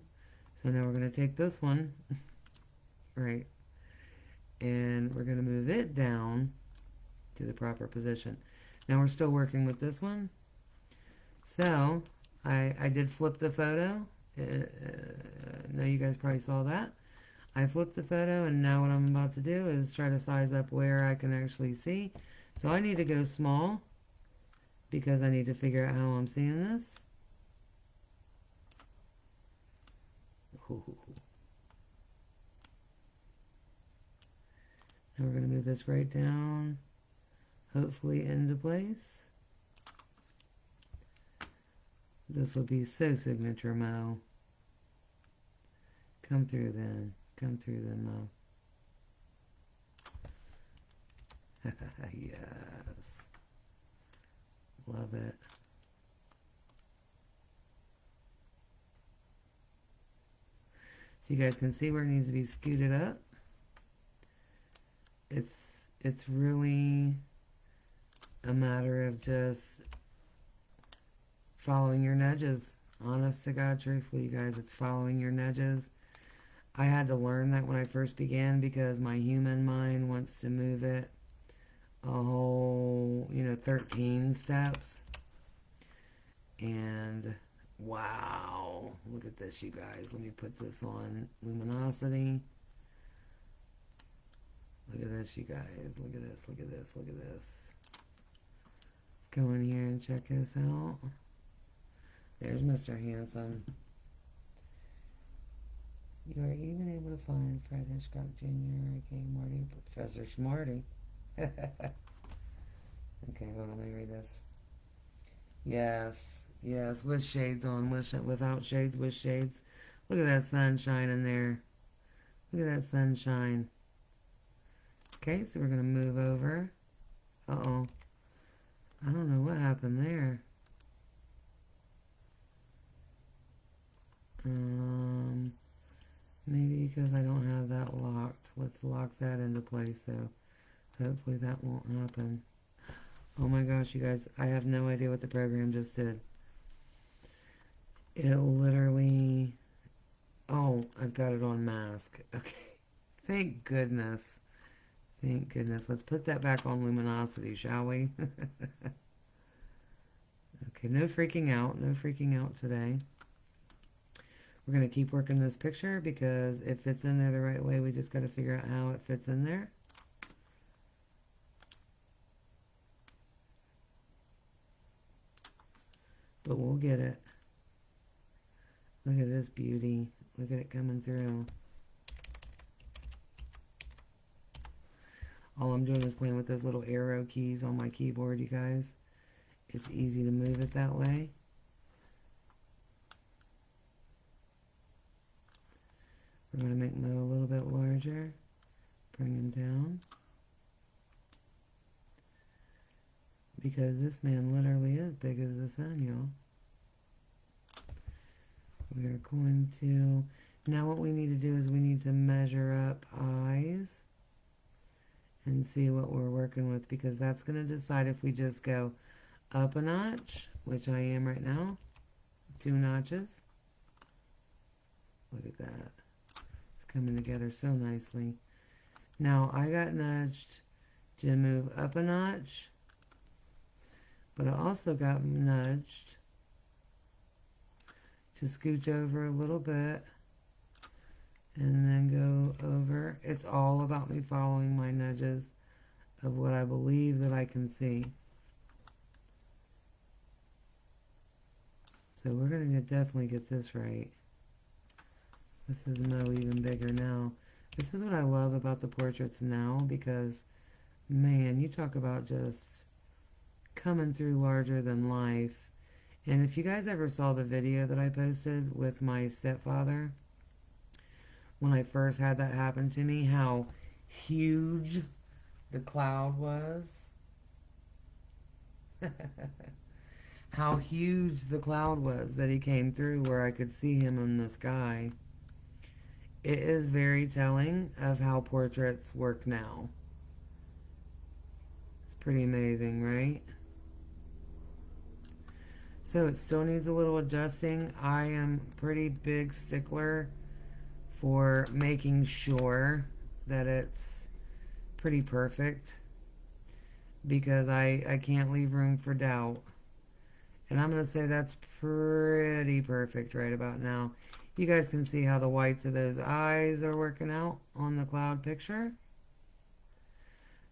So now we're going to take this one. Right. And we're going to move it down to the proper position. Now we're still working with this one. So I did flip the photo. No, you guys probably saw that. I flipped the photo, and now what I'm about to do is try to size up where I can actually see. So I need to go small because I need to figure out how I'm seeing this. Ooh. And we're going to move this right down, hopefully into place. This will be so signature, Mo. Come through then. Come through then, Mo. Yes. Love it. So you guys can see where it needs to be scooted up. It's really a matter of just following your nudges. Honest to God, truthfully, you guys, it's following your nudges. I had to learn that when I first began because my human mind wants to move it a whole, 13 steps. And wow, look at this, you guys. Let me put this on luminosity. Look at this, you guys. Look at this, look at this, look at this. Let's go in here and check this out. There's Mr. Handsome. You are even able to find Fred Hitchcock Jr., aka Marty, Professor Smarty. Okay, hold on, let me read this. Yes, Yes, with shades on, without shades, with shades. Look at that sunshine in there. Look at that sunshine. Okay, so we're going to move over. Uh-oh. I don't know what happened there. Maybe because I don't have that locked. Let's lock that into place, so hopefully that won't happen. Oh my gosh, you guys, I have no idea what the program just did. It literally... Oh, I've got it on mask. Okay. Thank goodness. Thank goodness. Let's put that back on luminosity, shall we? Okay, no freaking out. No freaking out today. We're going to keep working this picture because it fits in there the right way. We just got to figure out how it fits in there. But we'll get it. Look at this beauty. Look at it coming through. All I'm doing is playing with those little arrow keys on my keyboard, you guys. It's easy to move it that way. We're going to make Mo a little bit larger. Bring him down. Because this man literally is big as the sun, y'all. We are going to... Now what we need to do is we need to measure up eyes and see what we're working with, because that's going to decide if we just go up a notch, which I am right now, 2 notches. Look at that. It's coming together so nicely. Now I got nudged to move up a notch, but I also got nudged to scooch over a little bit and then go over. It's all about me following my nudges of what I believe that I can see. So we're going to definitely get this right. This is Mo even bigger now. This is what I love about the portraits now, because, man, you talk about just coming through larger than life. And if you guys ever saw the video that I posted with my stepfather, when I first had that happen to me, how huge the cloud was. How huge the cloud was that he came through, where I could see him in the sky. It is very telling of how portraits work now. It's pretty amazing, right? So it still needs a little adjusting. I am pretty big stickler for making sure that it's pretty perfect, because I can't leave room for doubt. And I'm going to say that's pretty perfect right about now. You guys can see how the whites of those eyes are working out on the cloud picture.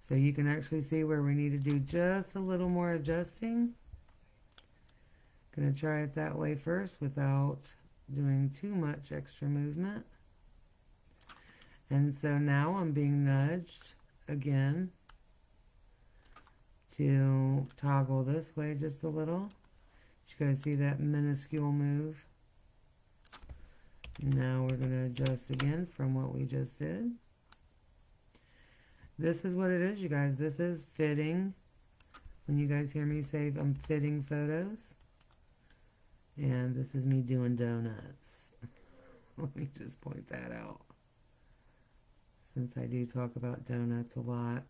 So you can actually see where we need to do just a little more adjusting. Going to try it that way first without doing too much extra movement. And so now I'm being nudged again to toggle this way just a little. You guys see that minuscule move? Now we're going to adjust again from what we just did. This is what it is, you guys. This is fitting. When you guys hear me say I'm fitting photos. And this is me doing donuts. Let me just point that out, since I do talk about donuts a lot.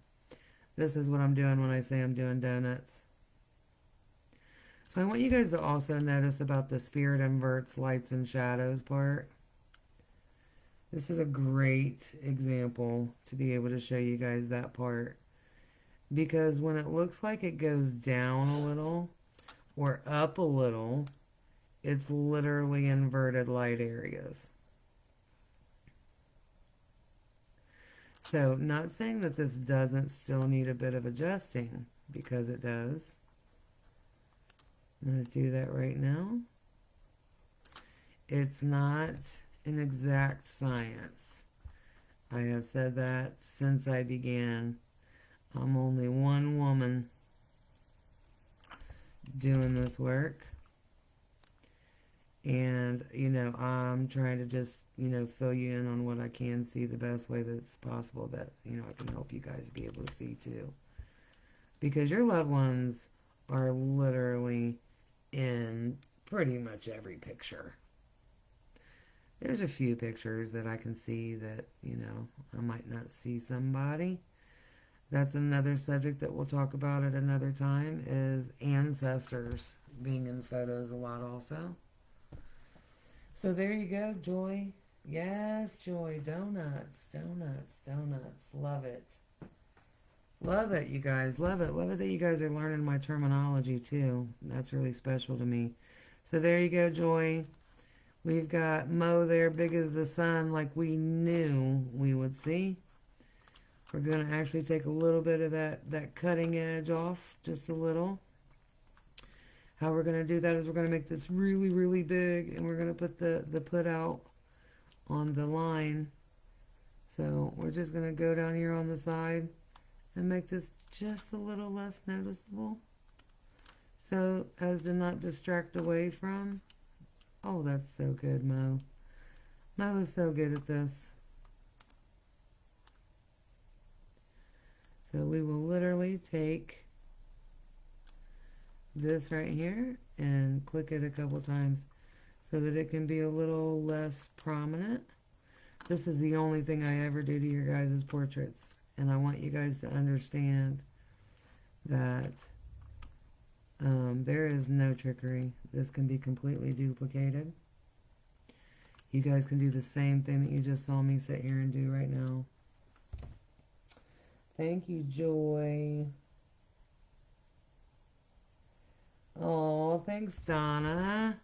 This is what I'm doing when I say I'm doing donuts. So I want you guys to also notice about the spirit inverts lights and shadows part. This is a great example to be able to show you guys that part. Because when it looks like it goes down a little or up a little, it's literally inverted light areas. So, not saying that this doesn't still need a bit of adjusting, because it does. I'm going to do that right now. It's not an exact science. I have said that since I began. I'm only one woman doing this work. And, you know, I'm trying to just, you know, fill you in on what I can see the best way that's possible that, you know, I can help you guys be able to see too. Because your loved ones are literally in pretty much every picture. There's a few pictures that I can see that, you know, I might not see somebody. That's another subject that we'll talk about at another time is ancestors being in photos a lot also. So there you go, Joy. Yes, Joy. Donuts, donuts, donuts. Love it. Love it, you guys. Love it. Love it that you guys are learning my terminology too. That's really special to me. So there you go, Joy. We've got Mo there, big as the sun, like we knew we would see. We're going to actually take a little bit of that cutting edge off, just a little. How we're going to do that is we're going to make this really, really big, and we're going to put the put out on the line. So we're just going to go down here on the side and make this just a little less noticeable. So as to not distract away from. Oh, that's so good, Mo. Mo is so good at this. So we will literally take this right here and click it a couple times so that it can be a little less prominent. This is the only thing I ever do to your guys' portraits, and I want you guys to understand that there is no trickery. This can be completely duplicated. You guys can do the same thing that you just saw me sit here and do right now. Thank you, Joy. Oh, thanks, Donna.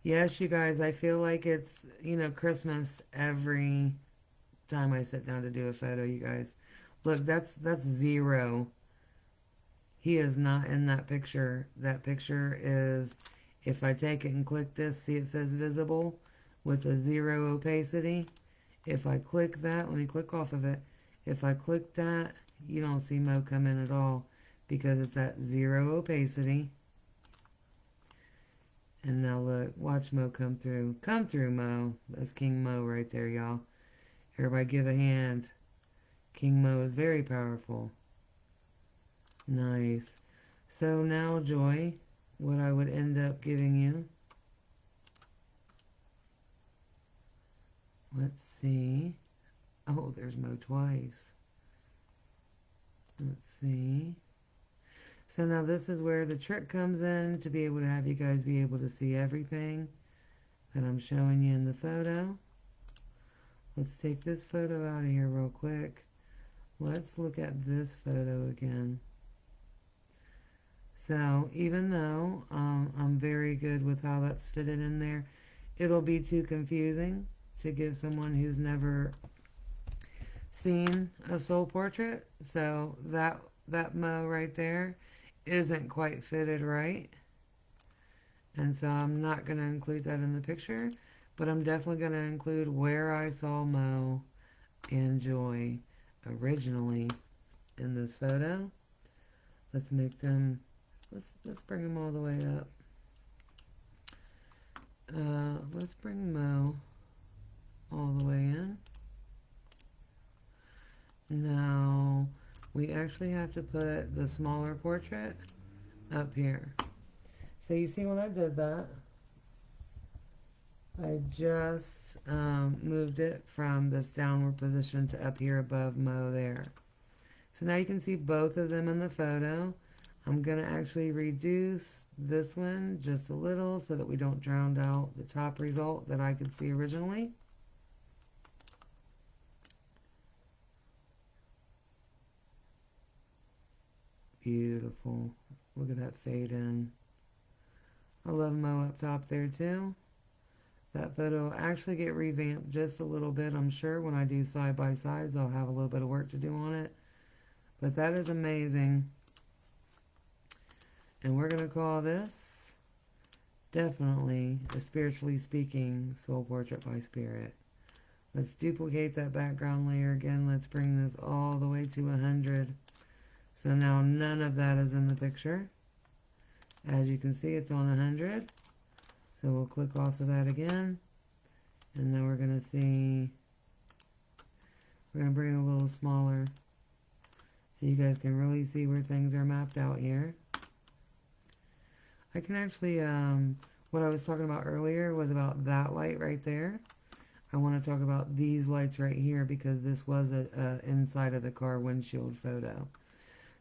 Yes, you guys, I feel like it's, you know, Christmas every time I sit down to do a photo, you guys. Look, that's zero. He is not in that picture. That picture is, if I take it and click this, see it says visible with a 0 opacity. If I click that, let me click off of it. If I click that, you don't see Mo come in at all because it's at 0 opacity. And now look, watch Mo come through. Come through, Mo. That's King Mo right there, y'all. Everybody give a hand. King Mo is very powerful. Nice. So now, Joy, what I would end up giving you. Let's see. Oh, there's Mo twice. Let's see. So now this is where the trick comes in to be able to have you guys be able to see everything that I'm showing you in the photo. Let's take this photo out of here real quick. Let's look at this photo again. So even though I'm very good with how that's fitted in there, it'll be too confusing to give someone who's never seen a soul portrait. So that Mo right there isn't quite fitted right. And so I'm not going to include that in the picture, but I'm definitely going to include where I saw Mo and Joy originally in this photo. Let's make them, let's bring them all the way up. Let's bring Mo all the way in. Now, we actually have to put the smaller portrait up here. So you see when I did that, I just moved it from this downward position to up here above Mo there. So now you can see both of them in the photo. I'm going to actually reduce this one just a little so that we don't drown out the top result that I could see originally. Beautiful. Look at that fade in. I love Mo up top there too. That photo will actually get revamped just a little bit. I'm sure when I do side by sides I'll have a little bit of work to do on it. But that is amazing. And we're going to call this definitely a spiritually speaking soul portrait by spirit. Let's duplicate that background layer again. Let's bring this all the way to 100. So now none of that is in the picture. As you can see, it's on 100. So we'll click off of that again. And then we're going to see, we're going to bring it a little smaller so you guys can really see where things are mapped out here. I can actually, what I was talking about earlier was about that light right there. I want to talk about these lights right here because this was a inside of the car windshield photo.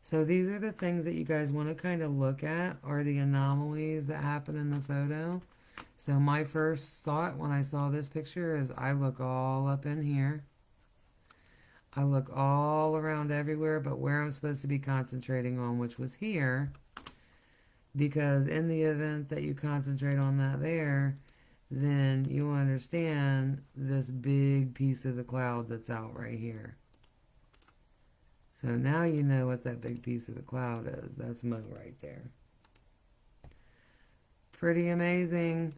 So these are the things that you guys want to kind of look at, are the anomalies that happen in the photo. So my first thought when I saw this picture is I look all up in here. I look all around everywhere but where I'm supposed to be concentrating on, which was here. Because in the event that you concentrate on that there, then you'll understand this big piece of the cloud that's out right here. So now you know what that big piece of the cloud is. That's Mo right there. Pretty amazing.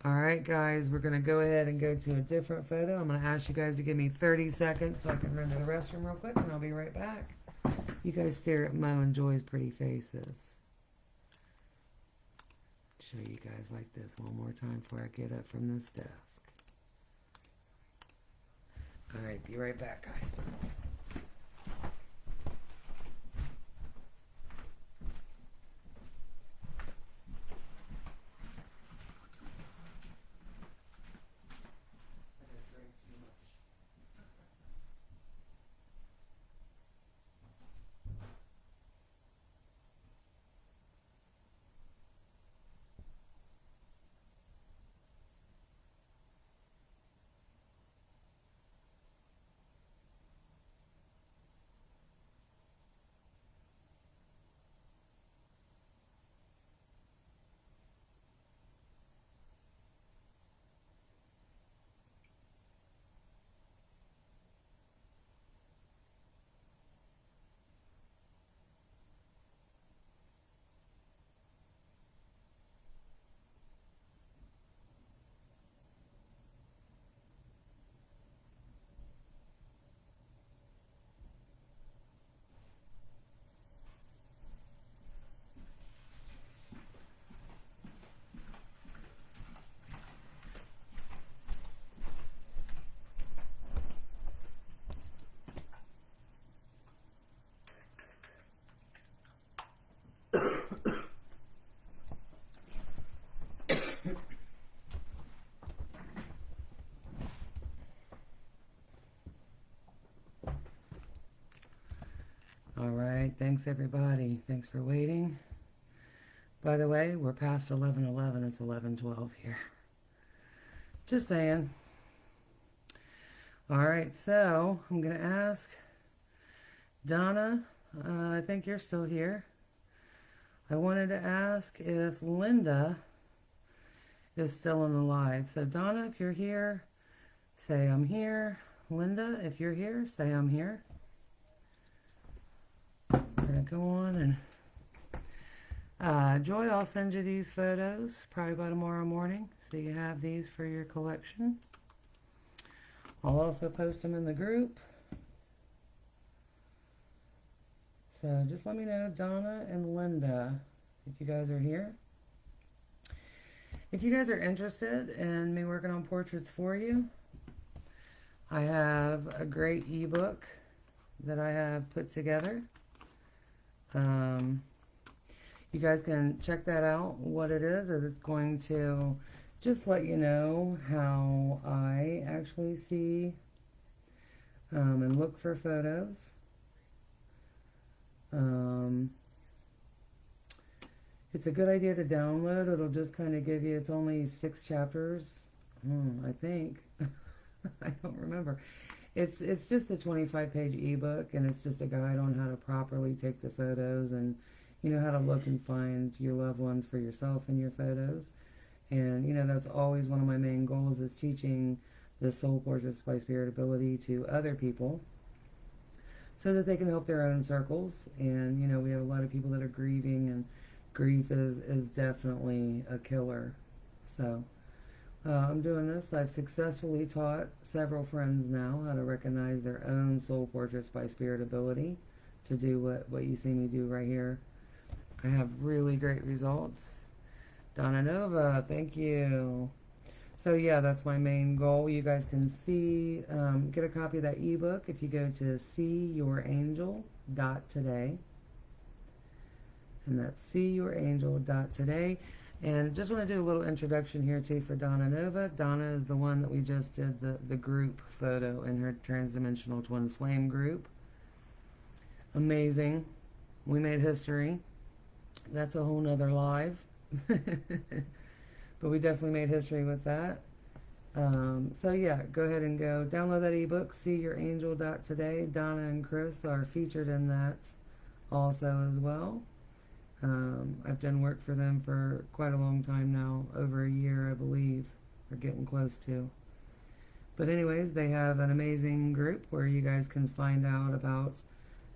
Alright guys, we're going to go ahead and go to a different photo. I'm going to ask you guys to give me 30 seconds so I can run to the restroom real quick and I'll be right back. You guys stare at Mo and Joy's pretty faces. Show you guys like this one more time before I get up from this desk. Alright, be right back guys. Alright, thanks everybody. Thanks for waiting. By the way, we're past 11:11. It's 11:12 here. Just saying. Alright, so I'm going to ask Donna, I think you're still here. I wanted to ask if Linda is still in the live. So Donna, if you're here, say I'm here. Linda, if you're here, say I'm here. We're going to go on and Joy, I'll send you these photos probably by tomorrow morning so you have these for your collection. I'll also post them in the group. So just let me know, Donna and Linda, if you guys are here. If you guys are interested in me working on portraits for you, I have a great ebook that I have put together. You guys can check that out. What it is it's going to just let you know how I actually see and look for photos. It's a good idea to download. It'll just kind of give you, it's only 6 chapters, I think. I don't remember. It's just a 25-page ebook, and it's just a guide on how to properly take the photos and, you know, how to look and find your loved ones for yourself in your photos. And, you know, that's always one of my main goals, is teaching the Soul Portraits by Spirit ability to other people so that they can help their own circles. And, you know, we have a lot of people that are grieving, and grief is definitely a killer. So I'm doing this. I've successfully taught several friends now how to recognize their own Soul Portraits by Spirit ability to do what you see me do right here. I have really great results. Donna Nova, thank you. So yeah, that's my main goal. You guys can see, get a copy of that ebook if you go to seeyourangel.today. And that's seeyourangel.today. And just want to do a little introduction here too for Donna Nova. Donna is the one that we just did the group photo in her Transdimensional Twin Flame group. Amazing. We made history. That's a whole nother live. But we definitely made history with that. So yeah, go ahead and go download that ebook, seeyourangel.today. Donna and Chris are featured in that also as well. I've done work for them for quite a long time now, over a year I believe, or getting close to. But anyways, they have an amazing group where you guys can find out about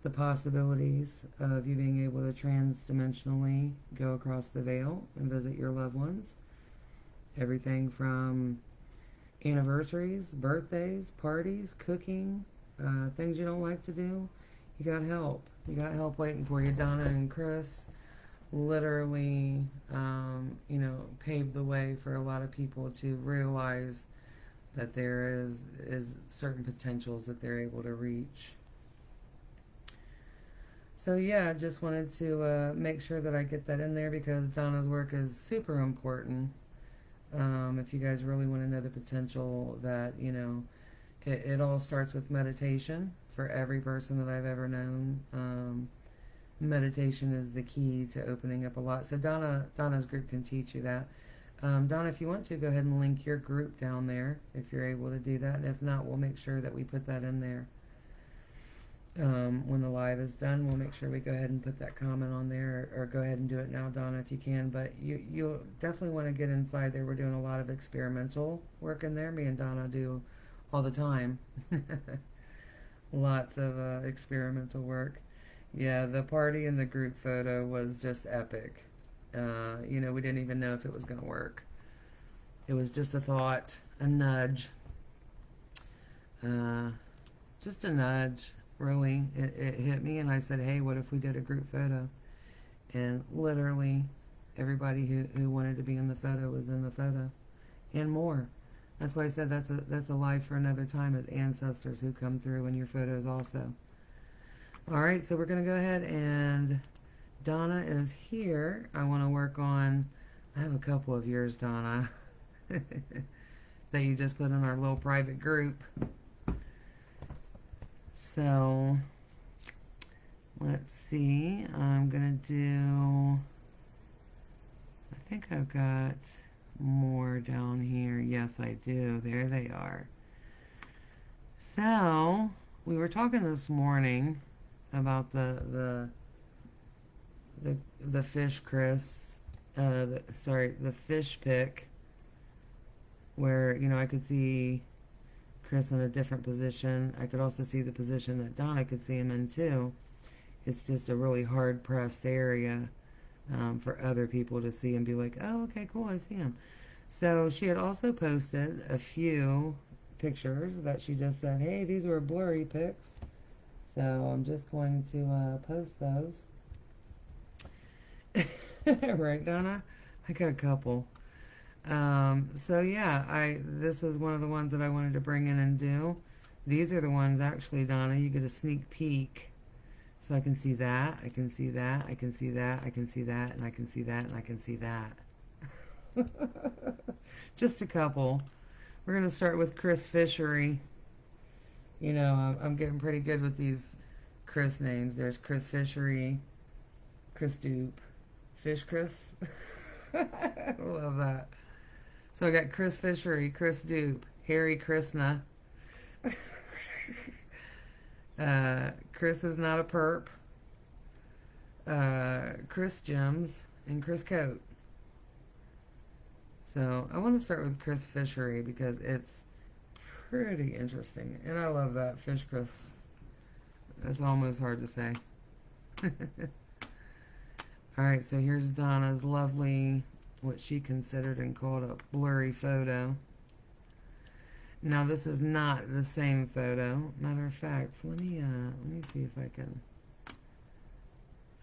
the possibilities of you being able to transdimensionally go across the veil and visit your loved ones. Everything from anniversaries, birthdays, parties, cooking, things you don't like to do. You got help. You got help waiting for you. Donna and Chris literally, paved the way for a lot of people to realize that there is certain potentials that they're able to reach. So yeah, I just wanted to make sure that I get that in there because Donna's work is super important. If you guys really want to know the potential that, it all starts with meditation for every person that I've ever known. Meditation is the key to opening up a lot. So Donna's group can teach you that. Donna, if you want to, go ahead and link your group down there if you're able to do that. And if not, we'll make sure that we put that in there. When the live is done, we'll make sure we go ahead and put that comment on there, or go ahead and do it now, Donna, if you can. But you'll definitely want to get inside there. We're doing a lot of experimental work in there. Me and Donna do all the time. Lots of experimental work. Yeah, the party and the group photo was just epic. We didn't even know if it was going to work. It was just a thought, a nudge. Just a nudge, really. It hit me, and I said, hey, what if we did a group photo? And literally, everybody who wanted to be in the photo was in the photo, and more. That's why I said that's a live for another time, as ancestors who come through in your photos also. All right, so we're going to go ahead, and Donna is here. I want to work on, I have a couple of yours, Donna, that you just put in our little private group. So, let's see. I'm going to do, I think I've got more down here. Yes, I do. There they are. So, we were talking this morning about the fish, Chris. The fish pic, where I could see Chris in a different position. I could also see the position that Donna could see him in too. It's just a really hard pressed area for other people to see and be like, oh, okay, cool, I see him. So she had also posted a few pictures that she just said, hey, these were blurry pics. So I'm just going to post those. Right, Donna? I got a couple. So yeah, this is one of the ones that I wanted to bring in and do. These are the ones, actually, Donna, you get a sneak peek. So I can see that, I can see that, I can see that, I can see that, and I can see that, and I can see that. Just a couple. We're going to start with Chris Fishery. I'm getting pretty good with these Chris names. There's Chris Fishery, Chris Dupe, Fish Chris. I love that. So I got Chris Fishery, Chris Dupe, Harry Krishna. Chris is not a perp. Chris Gems, and Chris Coat. So I want to start with Chris Fishery because it's pretty interesting. And I love that. Fish Chris. That's almost hard to say. Alright, so here's Donna's lovely, what she considered and called a blurry photo. Now this is not the same photo. Matter of fact, let me see if I can.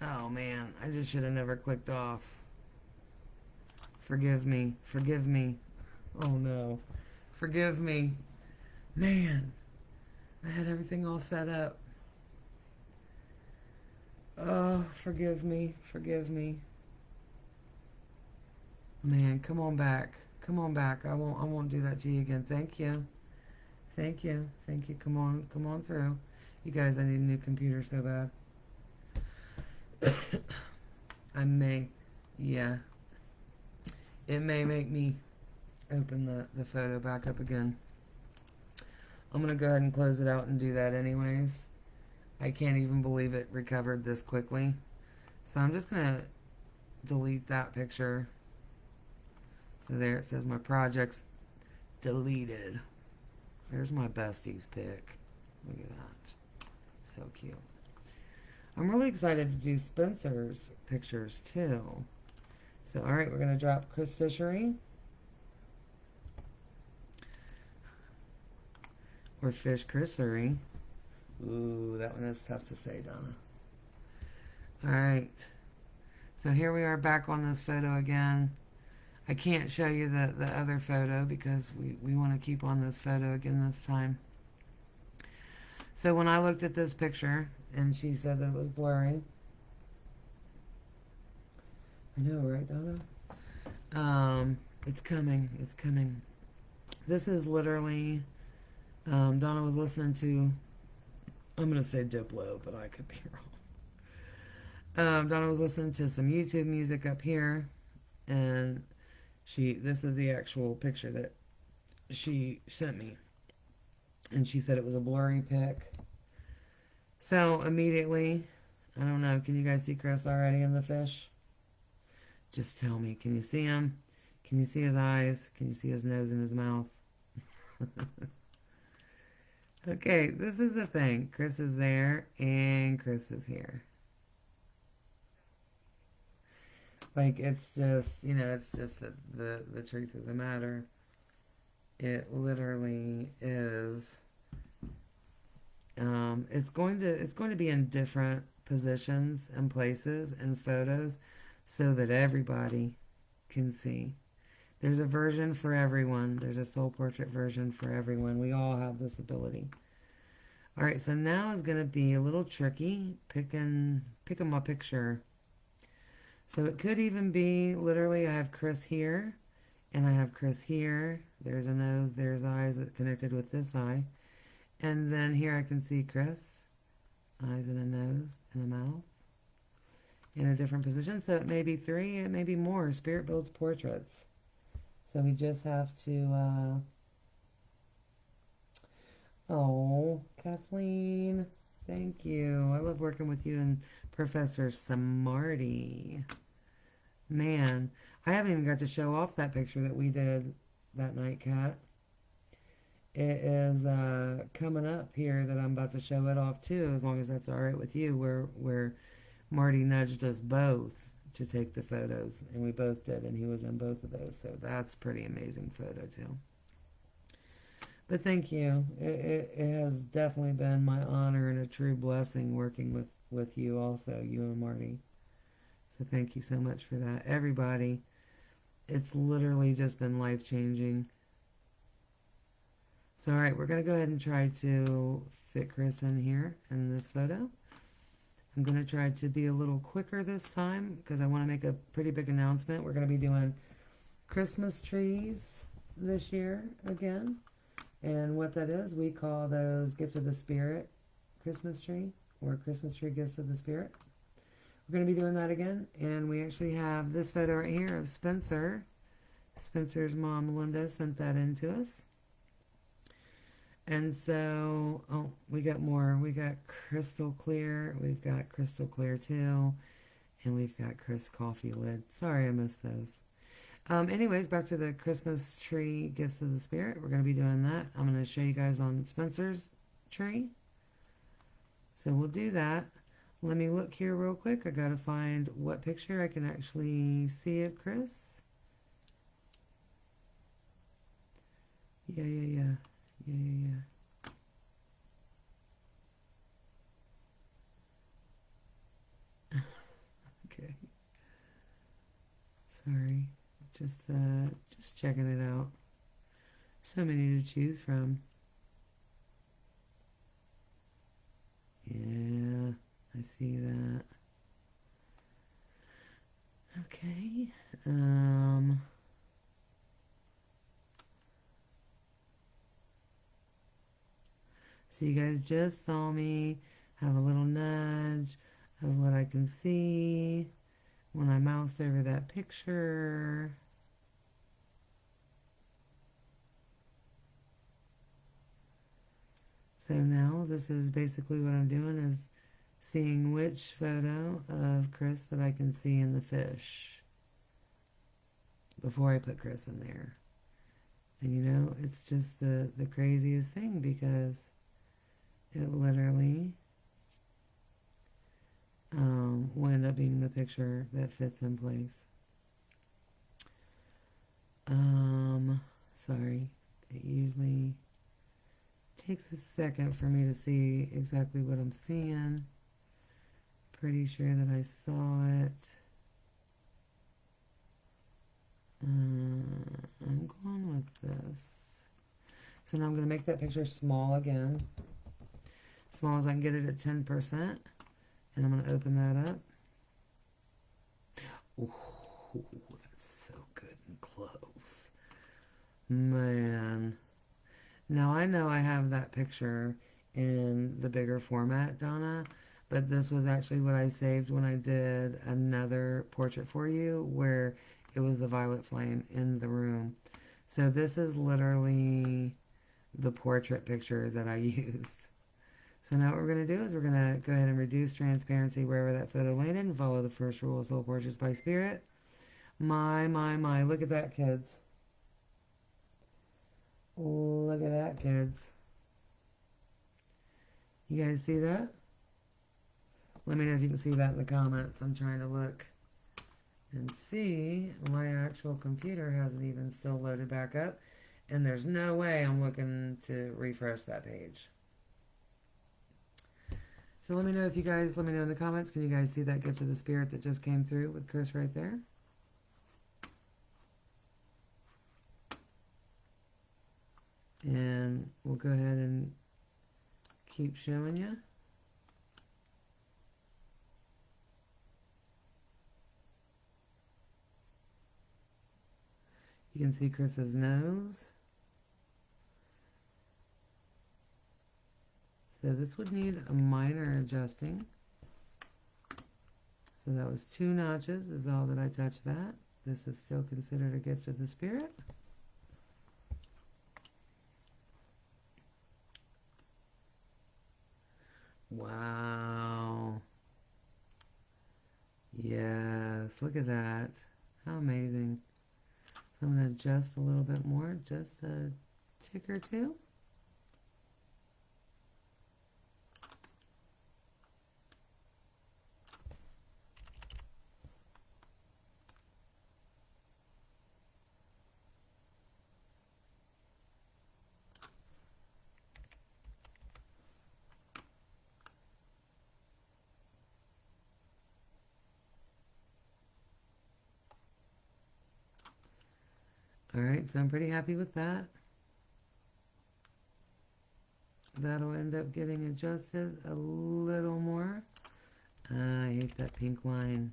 Oh man, I just should have never clicked off Forgive me. Forgive me. Oh no. Forgive me. Man, I had everything all set up. Oh, forgive me. Forgive me. Man, come on back. Come on back. I won't do that to you again. Thank you. Thank you. Thank you. Come on through. You guys, I need a new computer so bad. Yeah. It may make me open the photo back up again. I'm going to go ahead and close it out and do that anyways. I can't even believe it recovered this quickly. So I'm just going to delete that picture. So there it says my project's deleted. There's my bestie's pic. Look at that. So cute. I'm really excited to do Spencer's pictures too. So alright, we're going to drop Chris Fishery. Or Fish Chrisery. Ooh, that one is tough to say, Donna. Alright. So here we are back on this photo again. I can't show you the other photo because we want to keep on this photo again this time. So when I looked at this picture and she said that it was blurry. I know, right, Donna? It's coming. It's coming. This is literally... Donna was listening to, I'm going to say Diplo, but I could be wrong. Donna was listening to some YouTube music up here, and this is the actual picture that she sent me. And she said it was a blurry pic. So immediately, I don't know, can you guys see Chris already in the fish? Just tell me, can you see him? Can you see his eyes? Can you see his nose and his mouth? Okay, this is the thing. Chris is there, and Chris is here. Like, it's just, it's just the truth of the matter. It literally is, it's going to be in different positions and places and photos so that everybody can see. There's a version for everyone. There's a soul portrait version for everyone. We all have this ability. All right, so now is going to be a little tricky picking my picture. So it could even be literally I have Chris here and I have Chris here. There's a nose, there's eyes that connected with this eye. And then here I can see Chris, eyes and a nose and a mouth in a different position. So it may be 3, it may be more. Spirit builds portraits. So we just have to, oh, Kathleen, thank you. I love working with you and Professor Samarty. Man, I haven't even got to show off that picture that we did that night, Kat. It is coming up here that I'm about to show it off too, as long as that's all right with you, where Marty nudged us both to take the photos, and we both did, and he was in both of those, so that's pretty amazing photo too. But thank you. It has definitely been my honor and a true blessing working with you also, you and Marty. So thank you so much for that. Everybody, it's literally just been life-changing. So alright, we're going to go ahead and try to fit Chris in here in this photo. I'm going to try to be a little quicker this time because I want to make a pretty big announcement. We're going to be doing Christmas trees this year again. And what that is, we call those Gift of the Spirit Christmas tree, or Christmas tree Gifts of the Spirit. We're going to be doing that again. And we actually have this photo right here of Spencer. Spencer's mom, Linda, sent that in to us. And so, oh, we got more. We got Crystal Clear. We've got Crystal Clear too. And we've got Chris Coffee Lid. Sorry I missed those. Anyways, back to the Christmas tree Gifts of the Spirit. We're going to be doing that. I'm going to show you guys on Spencer's tree. So we'll do that. Let me look here real quick. I got to find what picture I can actually see of Chris. Yeah. Okay. Sorry. just checking it out. So many to choose from. Yeah, I see that. Okay. So you guys just saw me have a little nudge of what I can see when I moused over that picture. So now this is basically what I'm doing is seeing which photo of Chris that I can see in the fish before I put Chris in there. And you know, it's just the craziest thing because it literally will end up being the picture that fits in place. Sorry, it usually takes a second for me to see exactly what I'm seeing. Pretty sure that I saw it. I'm going with this. So now I'm going to make that picture small again. Small as I can get it at 10%. And I'm going to open that up. Ooh, that's so good and close. Man. Now I know I have that picture in the bigger format, Donna, but this was actually what I saved when I did another portrait for you where it was the violet flame in the room. So this is literally the portrait picture that I used. So now what we're going to do is we're going to go ahead and reduce transparency wherever that photo landed and follow the first rule of Soul Portraits by Spirit. My. Look at that, kids. Look at that, kids. You guys see that? Let me know if you can see that in the comments. I'm trying to look and see. My actual computer hasn't even still loaded back up. And there's no way I'm looking to refresh that page. So let me know if you guys, let me know in the comments. Can you guys see that gift of the spirit that just came through with Chris right there? And we'll go ahead and keep showing you. You can see Chris's nose. So this would need a minor adjusting. So that was 2 notches is all that I touched that. This is still considered a gift of the spirit. Wow. Yes, look at that. How amazing. So I'm going to adjust a little bit more, just a tick or two. Alright, so I'm pretty happy with that. That'll end up getting adjusted a little more. I hate that pink line.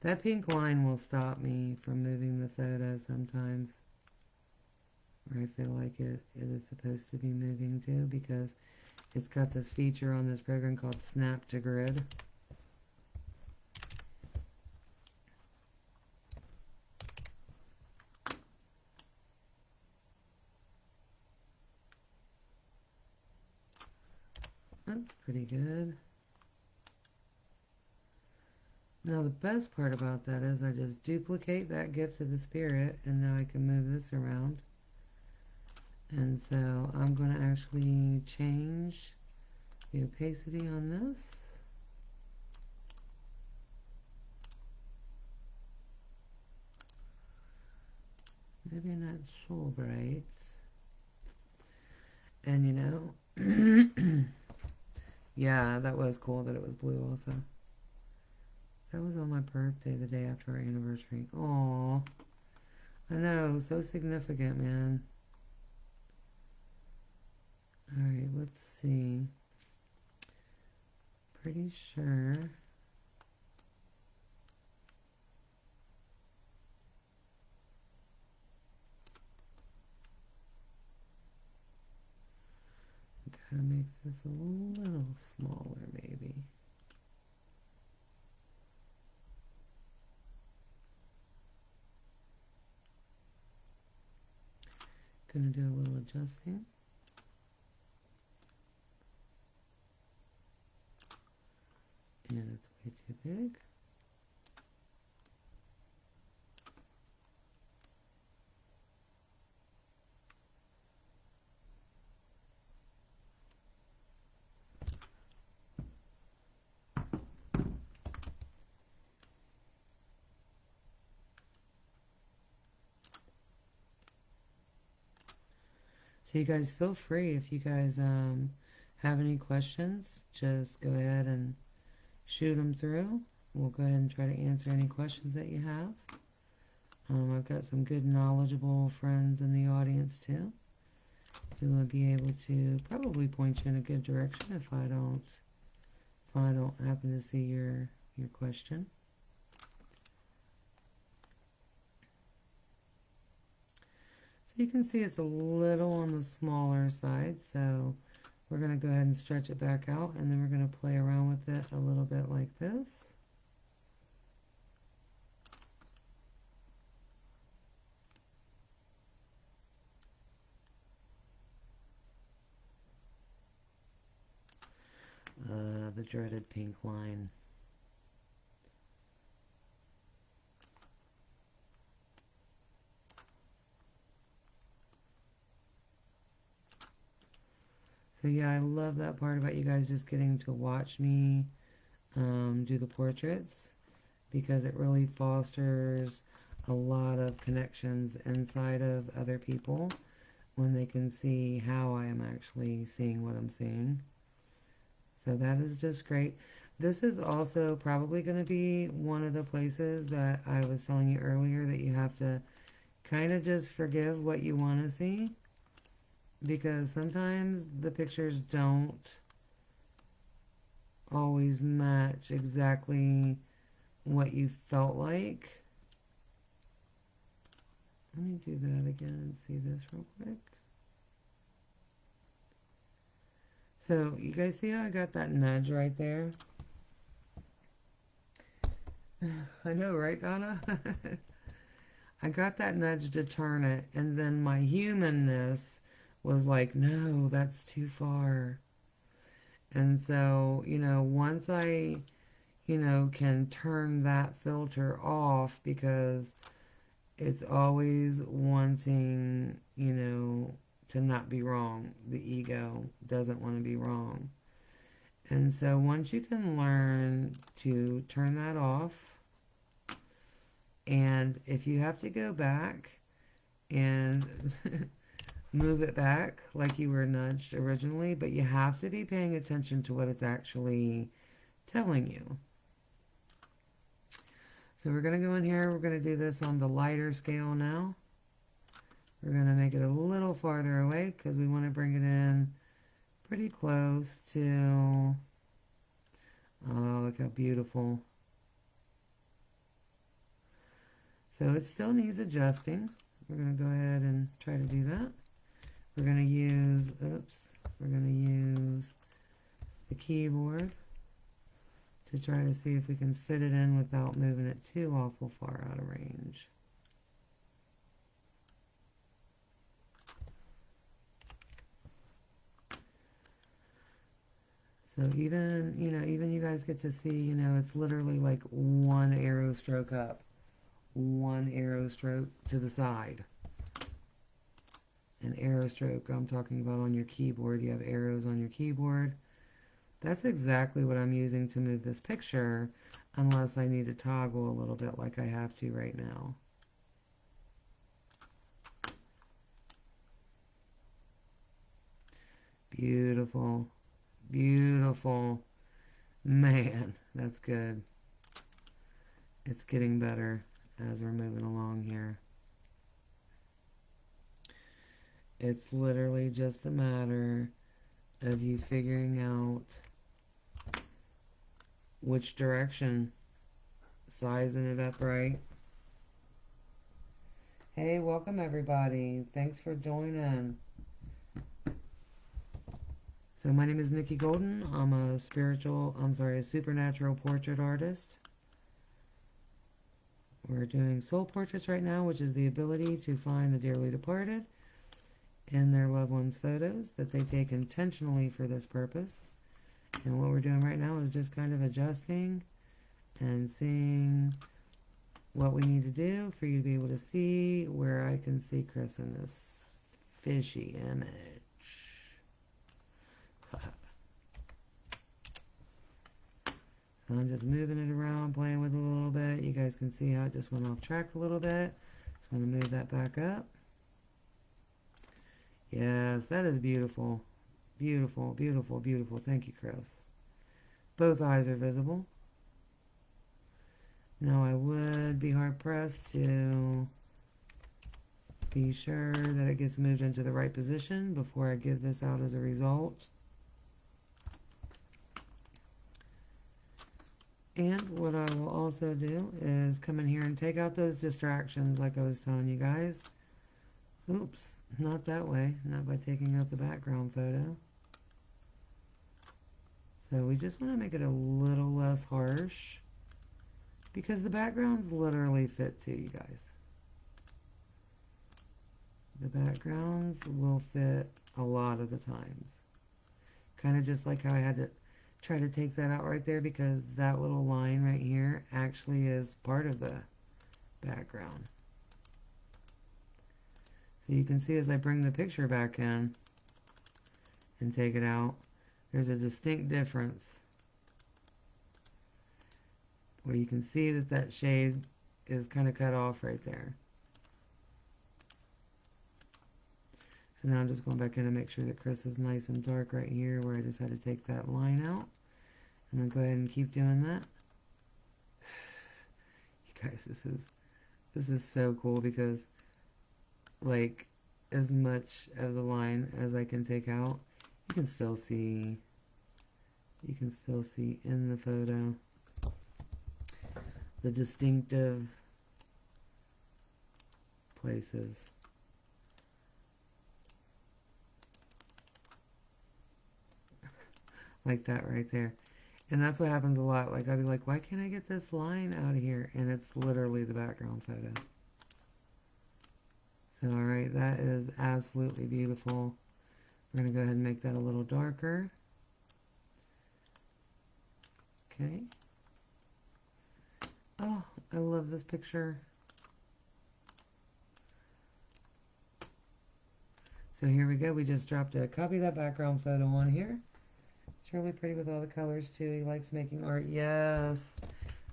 That pink line will stop me from moving the photo sometimes. Where I feel like it is supposed to be moving to because it's got this feature on this program called Snap to Grid. That's pretty good. Now the best part about that is I just duplicate that gift of the spirit and now I can move this around. And so I'm going to actually change the opacity on this. Maybe not so bright. And you know, yeah, that was cool that it was blue also. That was on my birthday, the day after our anniversary. Aww. I know, so significant, man. Alright, let's see. Pretty sure. Gotta make this a little smaller, maybe. Gonna do a little adjusting. And it's way too big. So you guys feel free if you guys have any questions, just go ahead and shoot them through. We'll go ahead and try to answer any questions that you have. I've got some good knowledgeable friends in the audience too, who will be able to probably point you in a good direction if I don't happen to see your question. So you can see it's a little on the smaller side, so we're going to go ahead and stretch it back out, and then we're going to play around with it a little bit like this. The dreaded pink line. So yeah, I love that part about you guys just getting to watch me do the portraits, because it really fosters a lot of connections inside of other people when they can see how I am actually seeing what I'm seeing. So that is just great. This is also probably going to be one of the places that I was telling you earlier that you have to kind of just forgive what you want to see, because sometimes the pictures don't always match exactly what you felt like. Let me do that again and see this real quick. So you guys see how I got that nudge right there? I know, right, Donna? I got that nudge to turn it, and then my humanness was like, no, that's too far. And so, once I, can turn that filter off, because it's always wanting, to not be wrong. The ego doesn't want to be wrong. And so once you can learn to turn that off, and if you have to go back and move it back like you were nudged originally, but you have to be paying attention to what it's actually telling you. So we're going to go in here, we're going to do this on the lighter scale now. We're going to make it a little farther away because we want to bring it in pretty close to, oh, look how beautiful. So it still needs adjusting. We're going to go ahead and try to do that. We're going to use, the keyboard to try to see if we can fit it in without moving it too awful far out of range. So even you guys get to see, it's literally like one arrow stroke up, one arrow stroke to the side. An arrow stroke, I'm talking about on your keyboard. You have arrows on your keyboard. That's exactly what I'm using to move this picture, unless I need to toggle a little bit like I have to right now. Beautiful. Beautiful. Man, that's good. It's getting better as we're moving along here. It's literally just a matter of you figuring out which direction, sizing it up right. Hey, welcome everybody. Thanks for joining. So my name is Nikki Golden. I'm a supernatural portrait artist. We're doing soul portraits right now, which is the ability to find the dearly departed in their loved ones' photos that they take intentionally for this purpose. And what we're doing right now is just kind of adjusting and seeing what we need to do for you to be able to see where I can see Chris in this fishy image. So I'm just moving it around, playing with it a little bit. You guys can see how it just went off track a little bit. So I'm going to move that back up. Yes, that is beautiful. Beautiful, beautiful, beautiful. Thank you, Chris. Both eyes are visible. Now I would be hard-pressed to be sure that it gets moved into the right position before I give this out as a result. And what I will also do is come in here and take out those distractions like I was telling you guys. Oops, not that way, not by taking out the background photo. So we just want to make it a little less harsh because the backgrounds literally fit too, you guys. The backgrounds will fit a lot of the times. Kind of just like how I had to try to take that out right there because that little line right here actually is part of the background. So you can see as I bring the picture back in and take it out, there's a distinct difference where you can see that that shade is kind of cut off right there. So now I'm just going back in to make sure that Chris is nice and dark right here where I just had to take that line out. I'm going to go ahead and keep doing that. You guys, this is so cool because like as much of the line as I can take out, you can still see in the photo the distinctive places. Like that right there. And that's what happens a lot. Like I'll be like, why can't I get this line out of here? And it's literally the background photo. So alright, that is absolutely beautiful. We're going to go ahead and make that a little darker. Okay. Oh, I love this picture. So here we go. We just dropped a copy of that background photo on here. It's really pretty with all the colors too. He likes making art. Yes.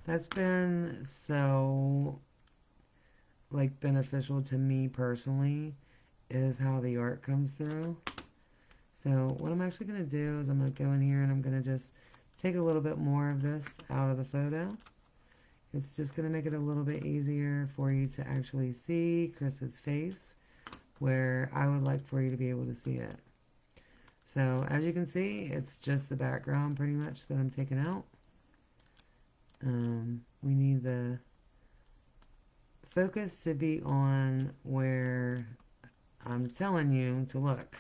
That's been so like beneficial to me personally is how the art comes through. So what I'm actually going to do is I'm going to go in here and I'm going to just take a little bit more of this out of the photo. It's just going to make it a little bit easier for you to actually see Chris's face where I would like for you to be able to see it. So as you can see, it's just the background pretty much that I'm taking out. We need the focus to be on where I'm telling you to look.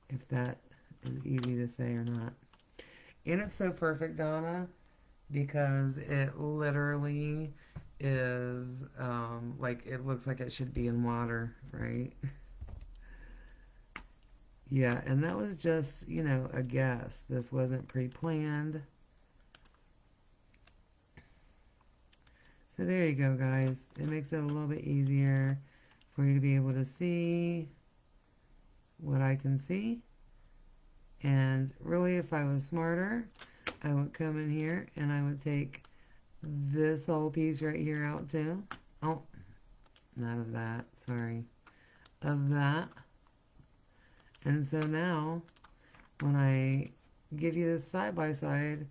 If that is easy to say or not. And it's so perfect, Donna, because it literally is like it looks like it should be in water, right? Yeah, and that was just, you know, a guess. This wasn't pre-planned. So there you go, guys. It makes it a little bit easier for you to be able to see what I can see. And really, if I was smarter, I would come in here and I would take this whole piece right here out too. Oh, not of that, sorry. Of that. And so now, when I give you this side by side,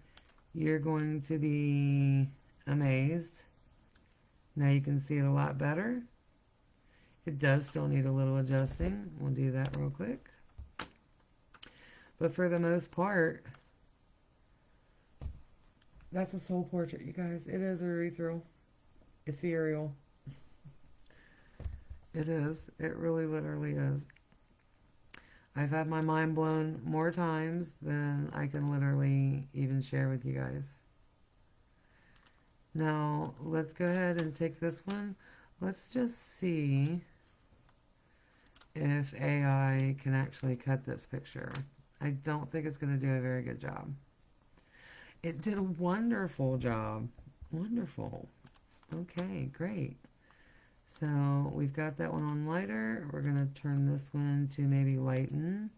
you're going to be amazed. Now you can see it a lot better. It does still need a little adjusting. We'll do that real quick. But for the most part, that's a soul portrait, you guys. It is ethereal. Ethereal. It is. It really literally is. I've had my mind blown more times than I can literally even share with you guys. Now, let's go ahead and take this one. Let's just see if AI can actually cut this picture. I don't think it's going to do a very good job. It did a wonderful job. Wonderful. Okay, great. So we've got that one on lighter. We're going to turn this one to maybe lighten.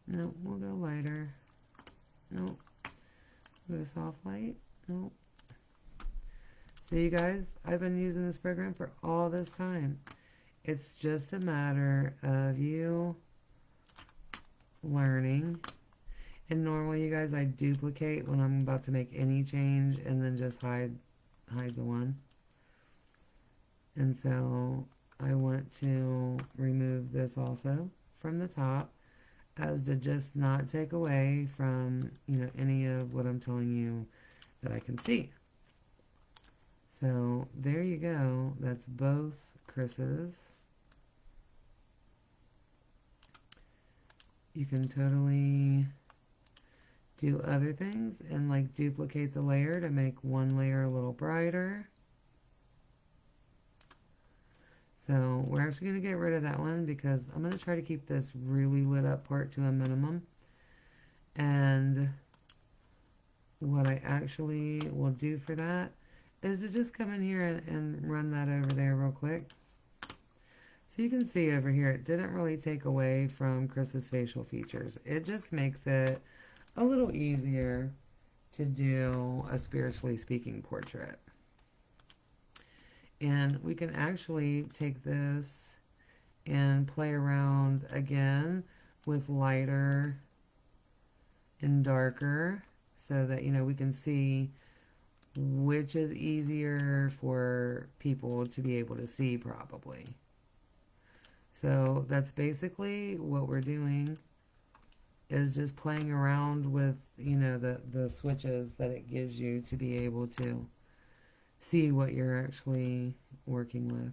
No, we'll go lighter. Nope. Go to soft light. Nope. So you guys, I've been using this program for all this time. It's just a matter of you learning. And normally, you guys, I duplicate when I'm about to make any change and then just hide the one. And so I want to remove this also from the top as to just not take away from, you know, any of what I'm telling you that I can see. So there you go. That's both Chris's. You can totally do other things and like duplicate the layer to make one layer a little brighter. So we're actually going to get rid of that one because I'm going to try to keep this really lit up part to a minimum. And what I actually will do for that is to just come in here and run that over there real quick. So you can see over here, it didn't really take away from Chris's facial features. It just makes it a little easier to do a spiritually speaking portrait. And we can actually take this and play around again with lighter and darker so that, you know, we can see which is easier for people to be able to see probably. So that's basically what we're doing, is just playing around with, you know, the switches that it gives you to be able to see what you're actually working with.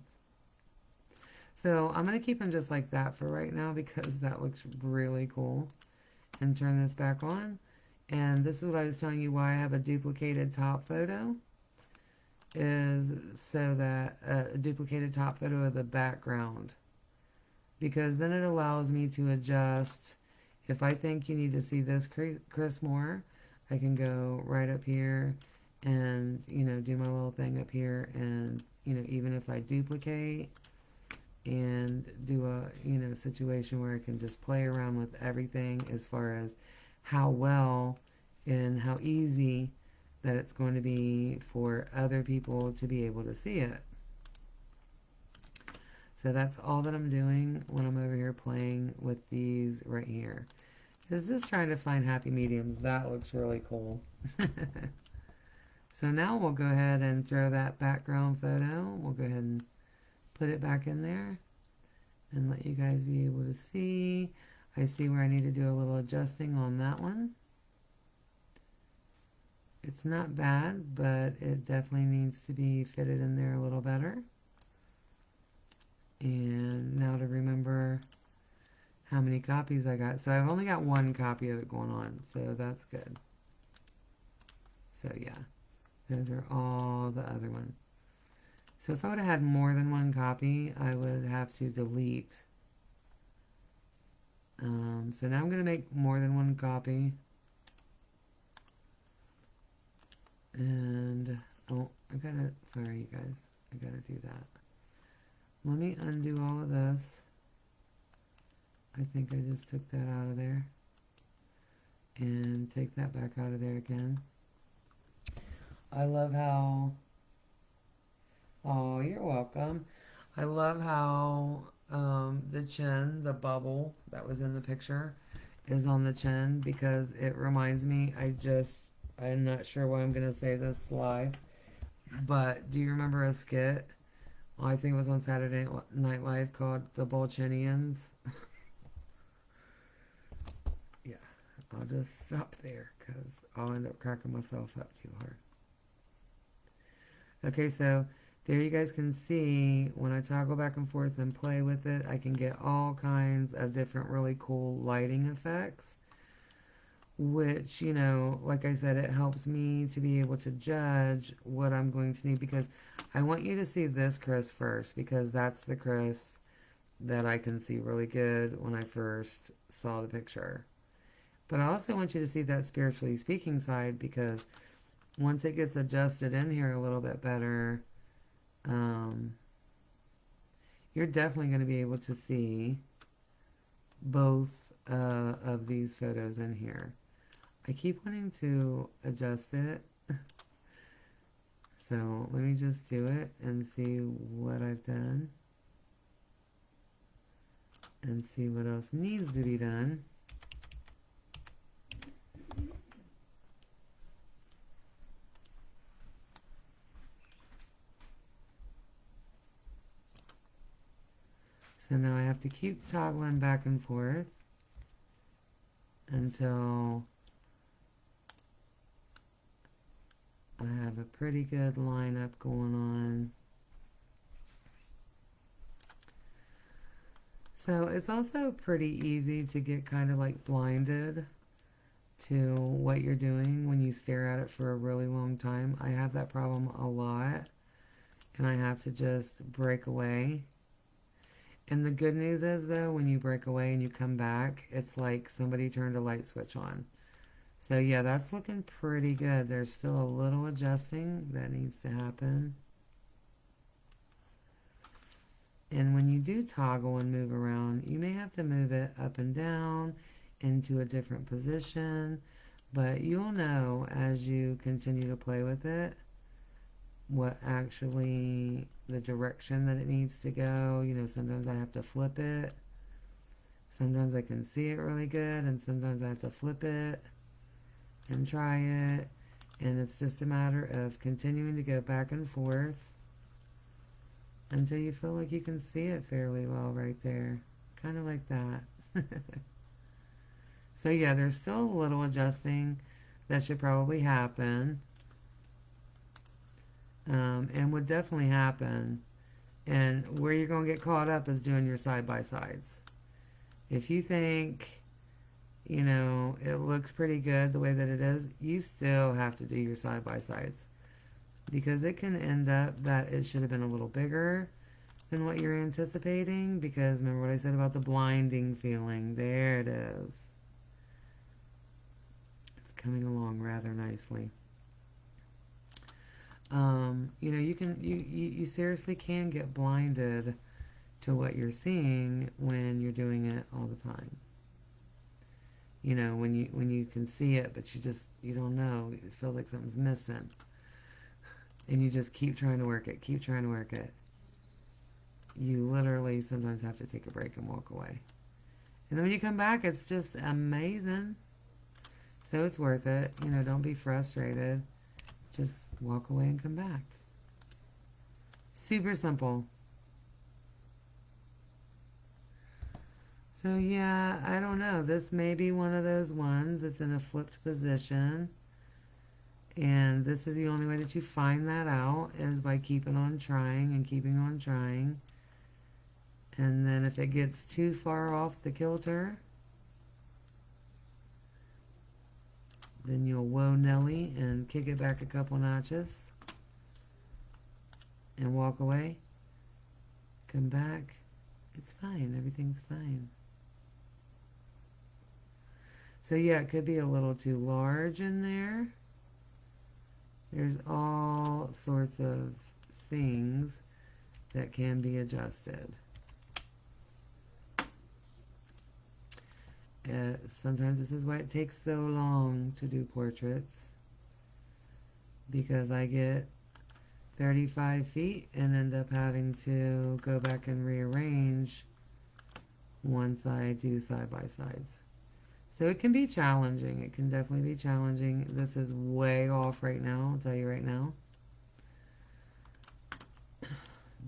So I'm going to keep them just like that for right now because that looks really cool. And turn this back on. And this is what I was telling you why I have a duplicated top photo, is so that a duplicated top photo of the background, because then it allows me to adjust. If I think you need to see this Chris more, I can go right up here and, you know, do my little thing up here. And, you know, even if I duplicate and do a, you know, situation where I can just play around with everything as far as how well and how easy that it's going to be for other people to be able to see it. So that's all that I'm doing when I'm over here playing with these right here. Is just trying to find happy mediums. That looks really cool. So now we'll go ahead and throw that background photo. We'll go ahead and put it back in there and let you guys be able to see. I see where I need to do a little adjusting on that one. It's not bad, but it definitely needs to be fitted in there a little better. And now to remember how many copies I got. So I've only got one copy of it going on, so that's good. So yeah, those are all the other ones. So if I would have had more than one copy, I would have to delete. So now I'm going to make more than one copy. And, oh, I gotta, sorry you guys, I gotta do that. Let me undo all of this. I think I just took that out of there. And take that back out of there again. I love how, oh, you're welcome. I love how the chin, the bubble that was in the picture is on the chin, because it reminds me, I'm not sure why I'm going to say this live, but do you remember a skit I think it was on Saturday Night Live, called The Bolchinians. Yeah, I'll just stop there because I'll end up cracking myself up too hard. Okay, so there you guys can see when I toggle back and forth and play with it, I can get all kinds of different really cool lighting effects, which, you know, like I said, it helps me to be able to judge what I'm going to need, because I want you to see this Chris first, because that's the Chris that I can see really good when I first saw the picture. But I also want you to see that spiritually speaking side, because once it gets adjusted in here a little bit better, you're definitely going to be able to see both of these photos in here. I keep wanting to adjust it. So let me just do it and see what I've done. And see what else needs to be done. So now I have to keep toggling back and forth until I have a pretty good lineup going on. So it's also pretty easy to get kind of like blinded to what you're doing when you stare at it for a really long time. I have that problem a lot, and I have to just break away. And the good news is, though, when you break away and you come back, it's like somebody turned a light switch on. So yeah, that's looking pretty good. There's still a little adjusting that needs to happen. And when you do toggle and move around, you may have to move it up and down into a different position, but you'll know as you continue to play with it what actually the direction that it needs to go. You know, sometimes I have to flip it. Sometimes I can see it really good, and sometimes I have to flip it and try it. And it's just a matter of continuing to go back and forth until you feel like you can see it fairly well right there. Kind of like that. So yeah, there's still a little adjusting that should probably happen. And would definitely happen. And where you're going to get caught up is doing your side-by-sides. If you think, you know, it looks pretty good the way that it is, you still have to do your side-by-sides. Because it can end up that it should have been a little bigger than what you're anticipating. Because remember what I said about the blinding feeling? There it is. It's coming along rather nicely. You know, you seriously can get blinded to what you're seeing when you're doing it all the time. You know, when you can see it, but you don't know. It feels like something's missing. And you just keep trying to work it, keep trying to work it. You literally sometimes have to take a break and walk away. And then when you come back, it's just amazing. So it's worth it. You know, don't be frustrated. Just walk away and come back. Super simple. So yeah, I don't know. This may be one of those ones that's in a flipped position. And this is the only way that you find that out, is by keeping on trying and keeping on trying. And then if it gets too far off the kilter, then you'll whoa Nelly and kick it back a couple notches and walk away. Come back. It's fine. Everything's fine. So yeah, it could be a little too large in there. There's all sorts of things that can be adjusted. Sometimes this is why it takes so long to do portraits, because I get 35 feet and end up having to go back and rearrange once I do side-by-sides. So it can be challenging. It can definitely be challenging. This is way off right now, I'll tell you right now.